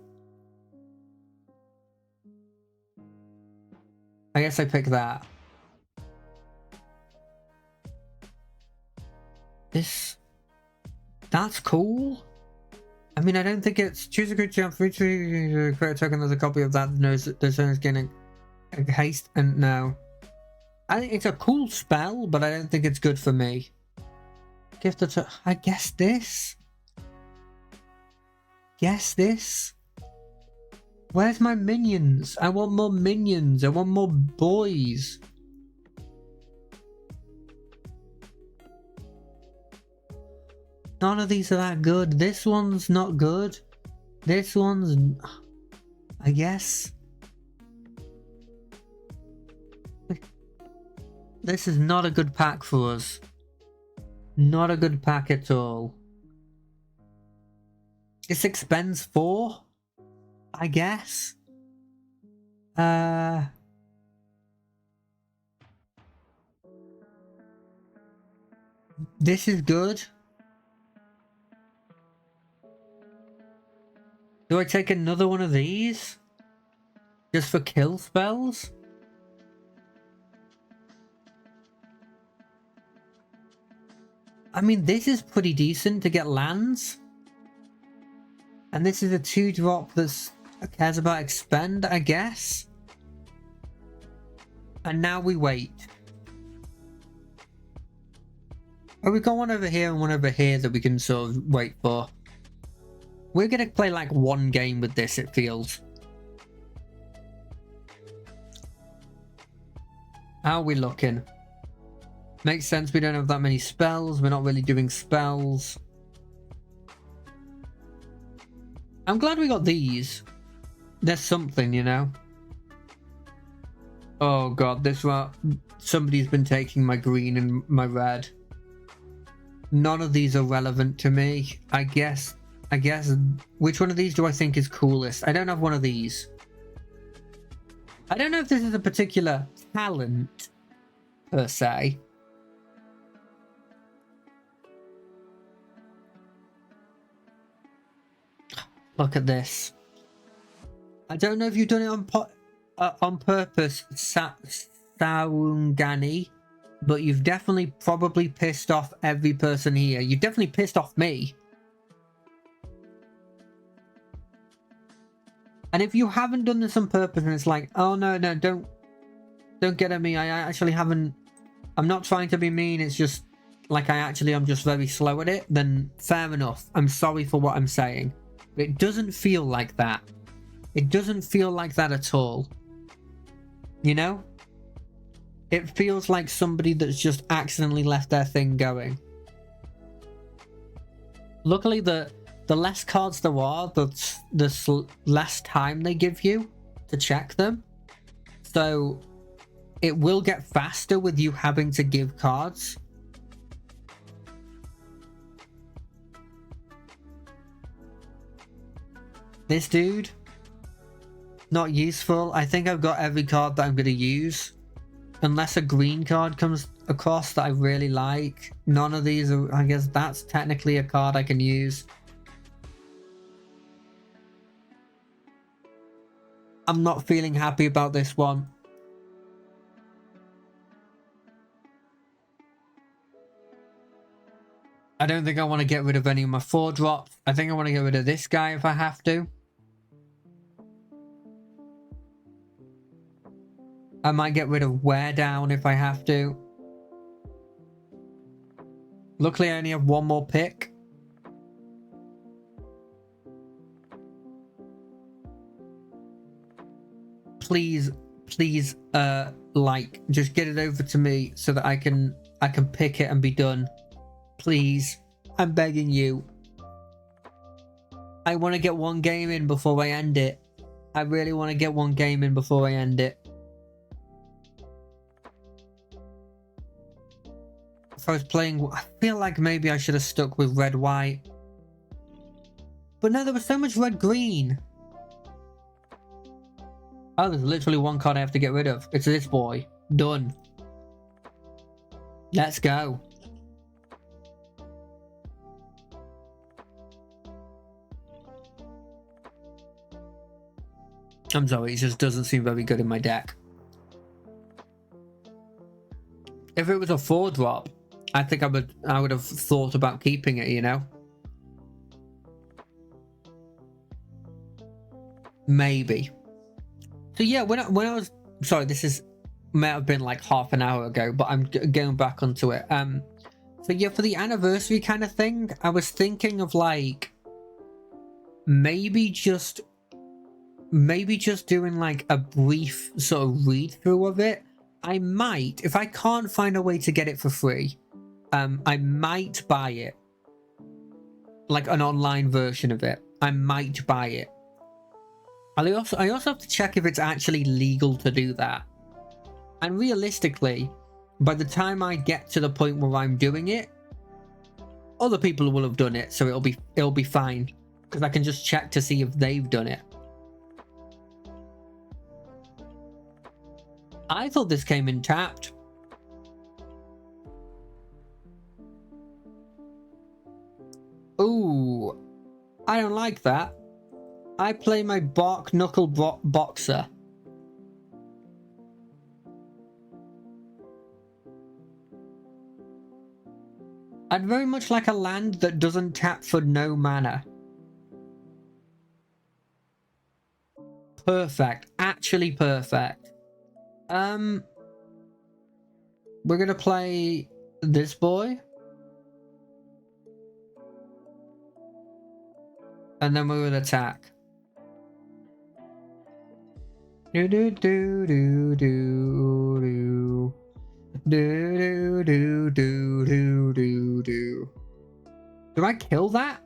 I guess I pick that. That's cool. I mean, I don't think it's... Choose a good jump. Free to create a token. There's a copy of that. The turn is getting a haste. And no. I think it's a cool spell, but I don't think it's good for me. Gift the... I guess this. Guess this. Where's my minions? I want more minions. I want more boys. None of these are that good. This one's not good. This one's... I guess. This is not a good pack for us. Not a good pack at all. This expends 4? I guess. This is good. Do I take another one of these? Just for kill spells? I mean, this is pretty decent to get lands. And this is a 2-drop that cares about expend, I guess. And now we wait. Oh, we got one over here and one over here that we can sort of wait for. We're going to play like one game with this, it feels. How are we looking? Makes sense, we don't have that many spells. We're not really doing spells. I'm glad we got these. There's something, you know. Oh god, this one. Somebody's been taking my green and my red. None of these are relevant to me. I guess. Which one of these do I think is coolest? I don't have one of these. I don't know if this is a particular talent per se. Look at this. I don't know if you've done it on purpose, Saungani, but you've definitely probably pissed off every person here. You've definitely pissed off me. And if you haven't done this on purpose and it's like, oh no, don't get at me. I actually haven't. I'm not trying to be mean. It's just like I'm just very slow at it. Then fair enough. I'm sorry for what I'm saying. But it doesn't feel like that. It doesn't feel like that at all. You know? It feels like somebody that's just accidentally left their thing going. Luckily, the less cards there are, the less time they give you to check them. So it will get faster with you having to give cards. This dude, not useful. I think I've got every card that I'm going to use. Unless a green card comes across that I really like. None of these are, I guess that's technically a card I can use. I'm not feeling happy about this one. I don't think I want to get rid of any of my 4-drops. I think I want to get rid of this guy if I have to. I might get rid of Wear Down if I have to. Luckily, I only have one more pick. Please, like, just get it over to me so that I can pick it and be done. Please, I'm begging you. I want to get one game in before I end it. I really want to get one game in before I end it. If I was playing, I feel like maybe I should have stuck with red-white. But no, there was so much red-green. Oh, there's literally one card I have to get rid of. It's this boy. Done. Let's go. I'm sorry, it just doesn't seem very good in my deck. If it was a 4-drop, I think I would have thought about keeping it, you know? Maybe. So yeah, when I was... Sorry, this may have been like half an hour ago, but I'm going back onto it. So yeah, for the anniversary kind of thing, I was thinking of like... Maybe just doing like a brief sort of read through of it. I might, if I can't find a way to get it for free, I might buy it. Like an online version of it. I might buy it. I also have to check if it's actually legal to do that. And realistically, by the time I get to the point where I'm doing it, other people will have done it, so it'll be fine. Because I can just check to see if they've done it. I thought this came in tapped. Ooh, I don't like that. I play my Bark Knuckle Boxer. I'd very much like a land that doesn't tap for no mana. Perfect. Actually perfect. We're gonna play this boy. And then we will attack. Do do do do do do. Do do do do do do do. Do I kill that?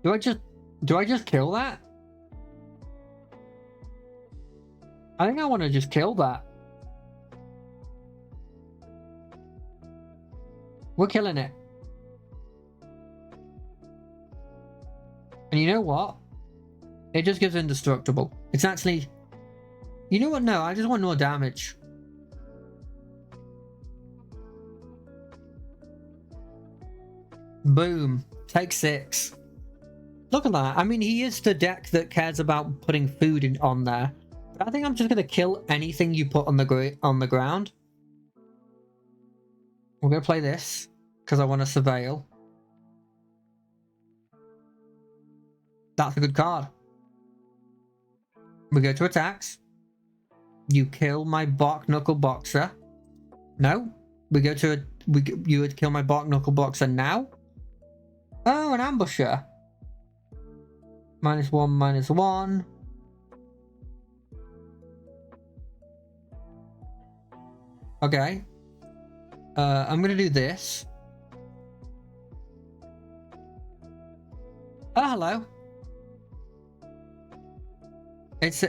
Do I just kill that? I think I want to just kill that. We're killing it. And you know what? It just gives indestructible. It's actually... You know what? No, I just want more damage. Boom. Take 6. Look at that. I mean, he is the deck that cares about putting food on there. But I think I'm just going to kill anything you put on the ground. We're going to play this because I want to surveil. That's a good card. We go to attacks. You kill my Bark Knuckle Boxer. No. We go to you would kill my Bark Knuckle Boxer now. Oh, an ambusher. -1, -1. Okay. I'm gonna do this. Oh, hello. It's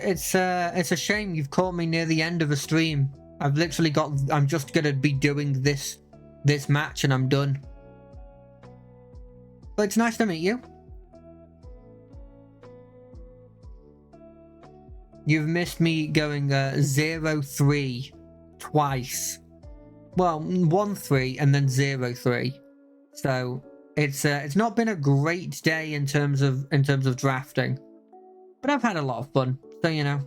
a shame you've caught me near the end of a stream. I've literally got... I'm just gonna be doing this match and I'm done. But it's nice to meet you. You've missed me going 0-3 twice. Well, 1-3 and then 0-3. So it's not been a great day in terms of drafting. But I've had a lot of fun, so you know.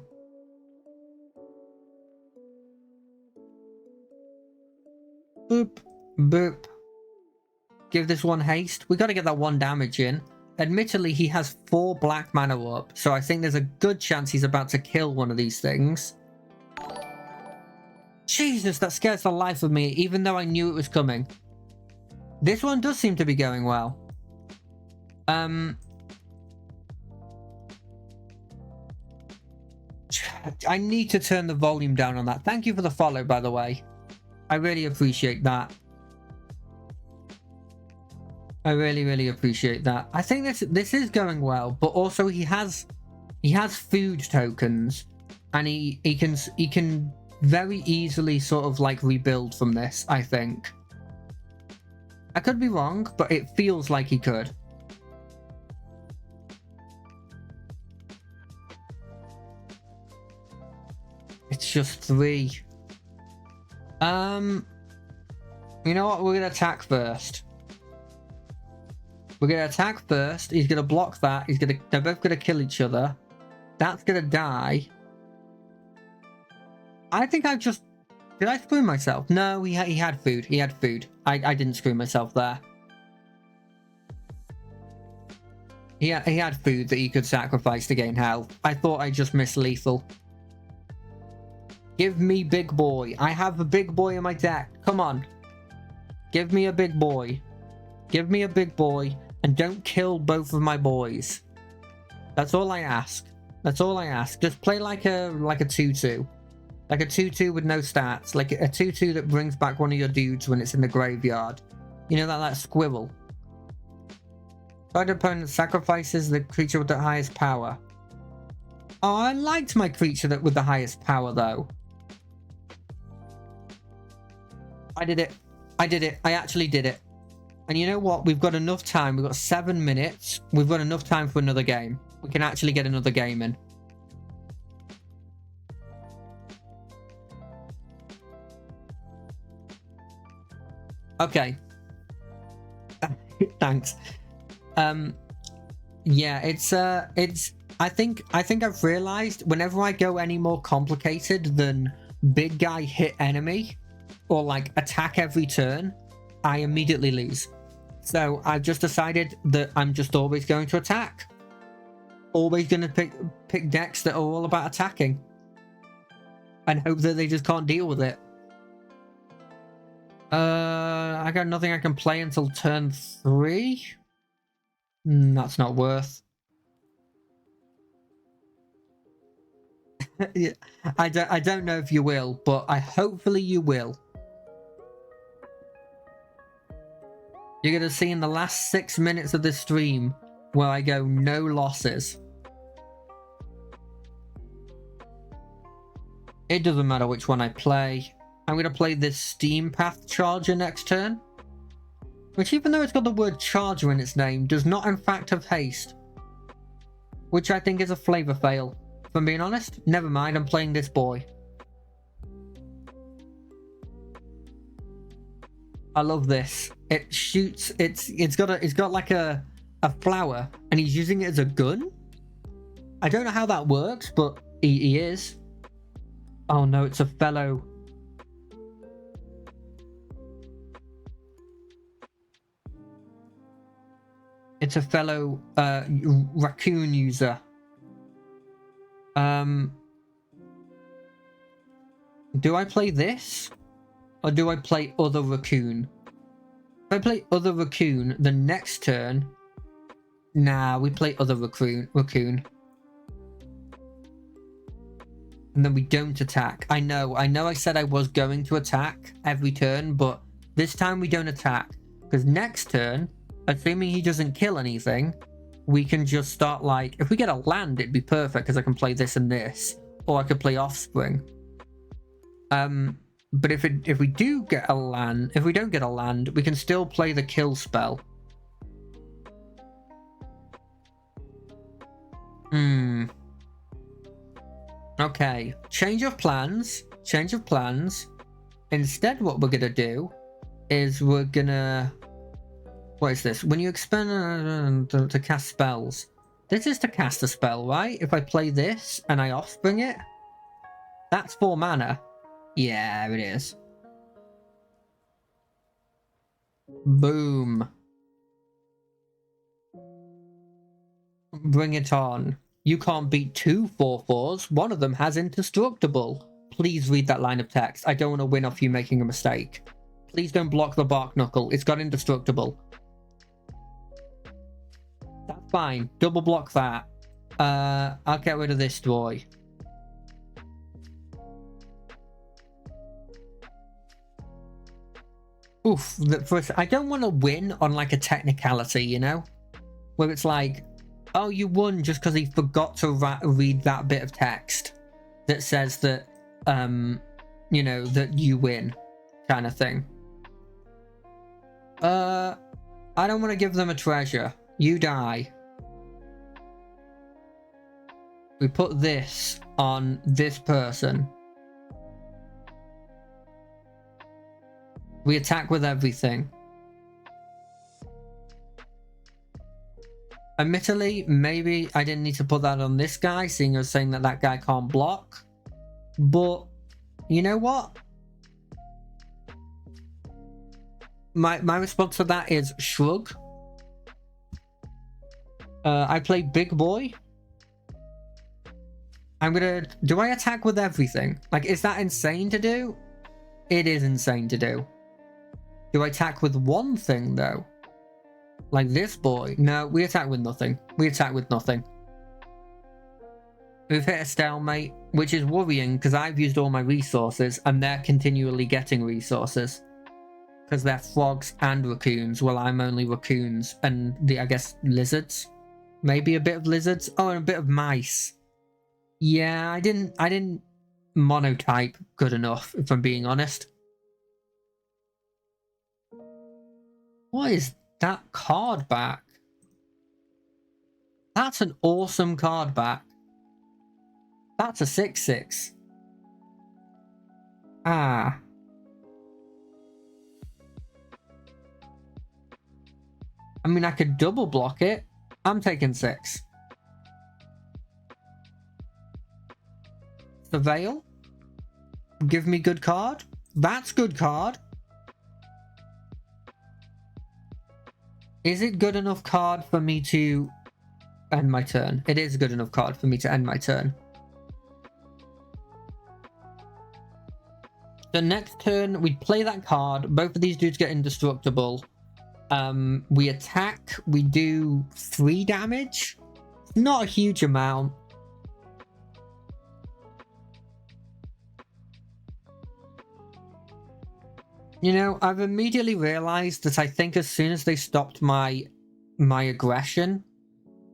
Boop, boop. Give this one haste. We got to get that 1 damage in. Admittedly, he has 4 black mana up, so I think there's a good chance he's about to kill one of these things. Jesus, that scares the life of me, even though I knew it was coming. This one does seem to be going well. I need to turn the volume down on that. Thank you for the follow, by the way. I really appreciate that. I really, really appreciate that. I think this is going well, but also he has food tokens, and he can very easily sort of like rebuild from this, I think. I could be wrong, but it feels like he could. It's just 3. You know what? We're gonna attack first. We're gonna attack first. He's gonna block that. They're both gonna kill each other. That's gonna die. I think I just... Did I screw myself? No, he had food. He had food. I didn't screw myself there. He had food that he could sacrifice to gain health. I thought I just missed lethal. Give me big boy. I have a big boy in my deck. Come on. Give me a big boy. Give me a big boy. And don't kill both of my boys. That's all I ask. That's all I ask. Just play like a 2-2. Like a 2-2 with no stats. Like a 2-2 that brings back one of your dudes when it's in the graveyard. You know, that squirrel. Target opponent sacrifices the creature with the highest power. Oh, I liked my creature with the highest power, though. I did it. I did it. I actually did it. And you know what? We've got enough time. We've got 7 minutes. We've got enough time for another game. We can actually get another game in. Okay. Thanks. Yeah, it's I think I've realized whenever I go any more complicated than big guy hit enemy or like attack every turn, I immediately lose. So I've just decided that I'm just always going to attack. Always going to pick decks that are all about attacking. And hope that they just can't deal with it. I got nothing I can play until turn 3. That's not worth. Yeah, I don't know if you will, but hopefully you will. You're gonna see in the last 6 minutes of this stream where I go no losses. It doesn't matter which one I play. I'm going to play this Steam Path Charger next turn. Which, even though it's got the word Charger in its name, does not in fact have haste. Which I think is a flavor fail. If I'm being honest, never mind, I'm playing this boy. I love this. It shoots, it's got like a flower, and he's using it as a gun? I don't know how that works, but he is. Oh no, it's a fellow. It's a fellow raccoon user. Do I play this? Or do I play other raccoon? If I play other raccoon, the next turn... Nah, we play other raccoon. And then we don't attack. I know I said I was going to attack every turn, but this time we don't attack. Because next turn, assuming he doesn't kill anything, we can just start like... If we get a land, it'd be perfect, because I can play this and this. Or I could play Offspring. But if we do get a land... If we don't get a land, we can still play the kill spell. Okay, change of plans. Instead, what we're gonna do is we're gonna... What is this? When you expend to cast spells. This is to cast a spell, right? If I play this and I Offspring it, that's 4 mana. Yeah, it is. Boom. Bring it on. You can't beat 2 4/4s. One of them has indestructible. Please read that line of text. I don't want to win off you making a mistake. Please don't block the Bark Knuckle. It's got indestructible. That's fine. Double block that. I'll get rid of this boy. Oof. I don't want to win on like a technicality, you know? Where it's like, oh, you won just because he forgot to read that bit of text that says that, you know, that you win, kind of thing. I don't want to give them a treasure. You die. We put this on this person. We attack with everything. Admittedly, maybe I didn't need to put that on this guy, seeing as saying that that guy can't block. But, you know what? My response to that is shrug. I play big boy. I'm gonna... Do I attack with everything? Like, is that insane to do? It is insane to do. Do I attack with one thing, though? Like this boy? No, we attack with nothing. We attack with nothing. We've hit a stalemate, which is worrying because I've used all my resources and they're continually getting resources. Because they're frogs and raccoons, while I'm only raccoons and I guess lizards. Maybe a bit of lizards. Oh, and a bit of mice. Yeah, I didn't monotype good enough, if I'm being honest. What is that card back? That's an awesome card back. That's a 6/6. Ah. I mean, I could double block it. I'm taking 6. Surveil. Give me good card. That's good card. Is it good enough card for me to end my turn? It is a good enough card for me to end my turn. The next turn, we play that card. Both of these dudes get indestructible. We attack. We do 3 damage. Not a huge amount. You know, I've immediately realized that I think as soon as they stopped my aggression,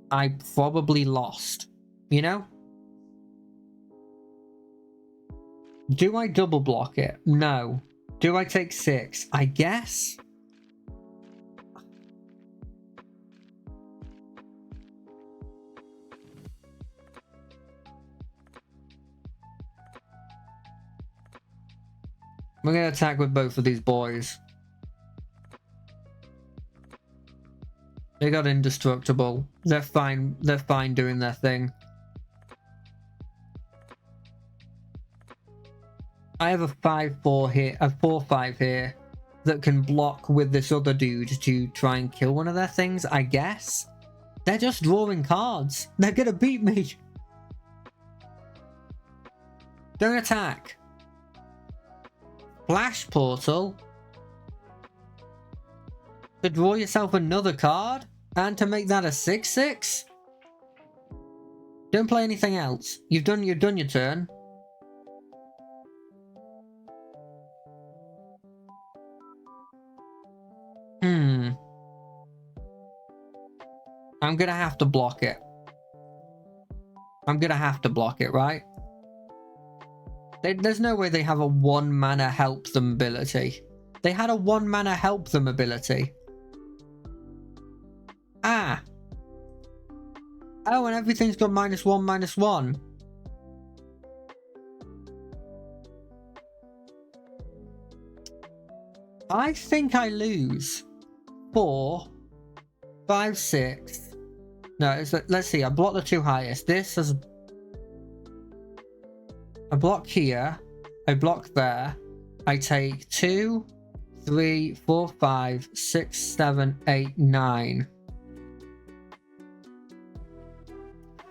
I probably lost. You know? Do I double block it? No. Do I take 6? I guess. We're gonna attack with both of these boys. They got indestructible. They're fine. They're fine doing their thing. I have a 5-4 here, a 4-5 here that can block with this other dude to try and kill one of their things, I guess. They're just drawing cards. They're gonna beat me. Don't attack. Flash portal. To draw yourself another card and to make that a 6/6. Don't play anything else. You've done your turn. I'm gonna have to block it. I'm gonna have to block it, right? There's no way they have a 1-mana help them ability. They had a 1-mana help them ability. Ah. Oh, and everything's got -1/-1. I think I lose. 4, 5, 6. No, let's see. I block the 2 highest. This is a block here. I block there. I take 2, 3, 4, 5, 6, 7, 8, 9.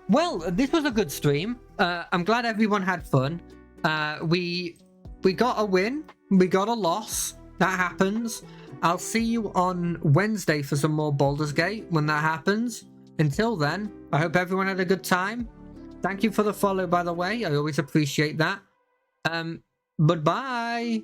Well, this was a good stream. I'm glad everyone had fun. We got a win. We got a loss. That happens. I'll see you on Wednesday for some more Baldur's Gate when that happens. Until then, I hope everyone had a good time. Thank you for the follow, by the way. I always appreciate that. But bye.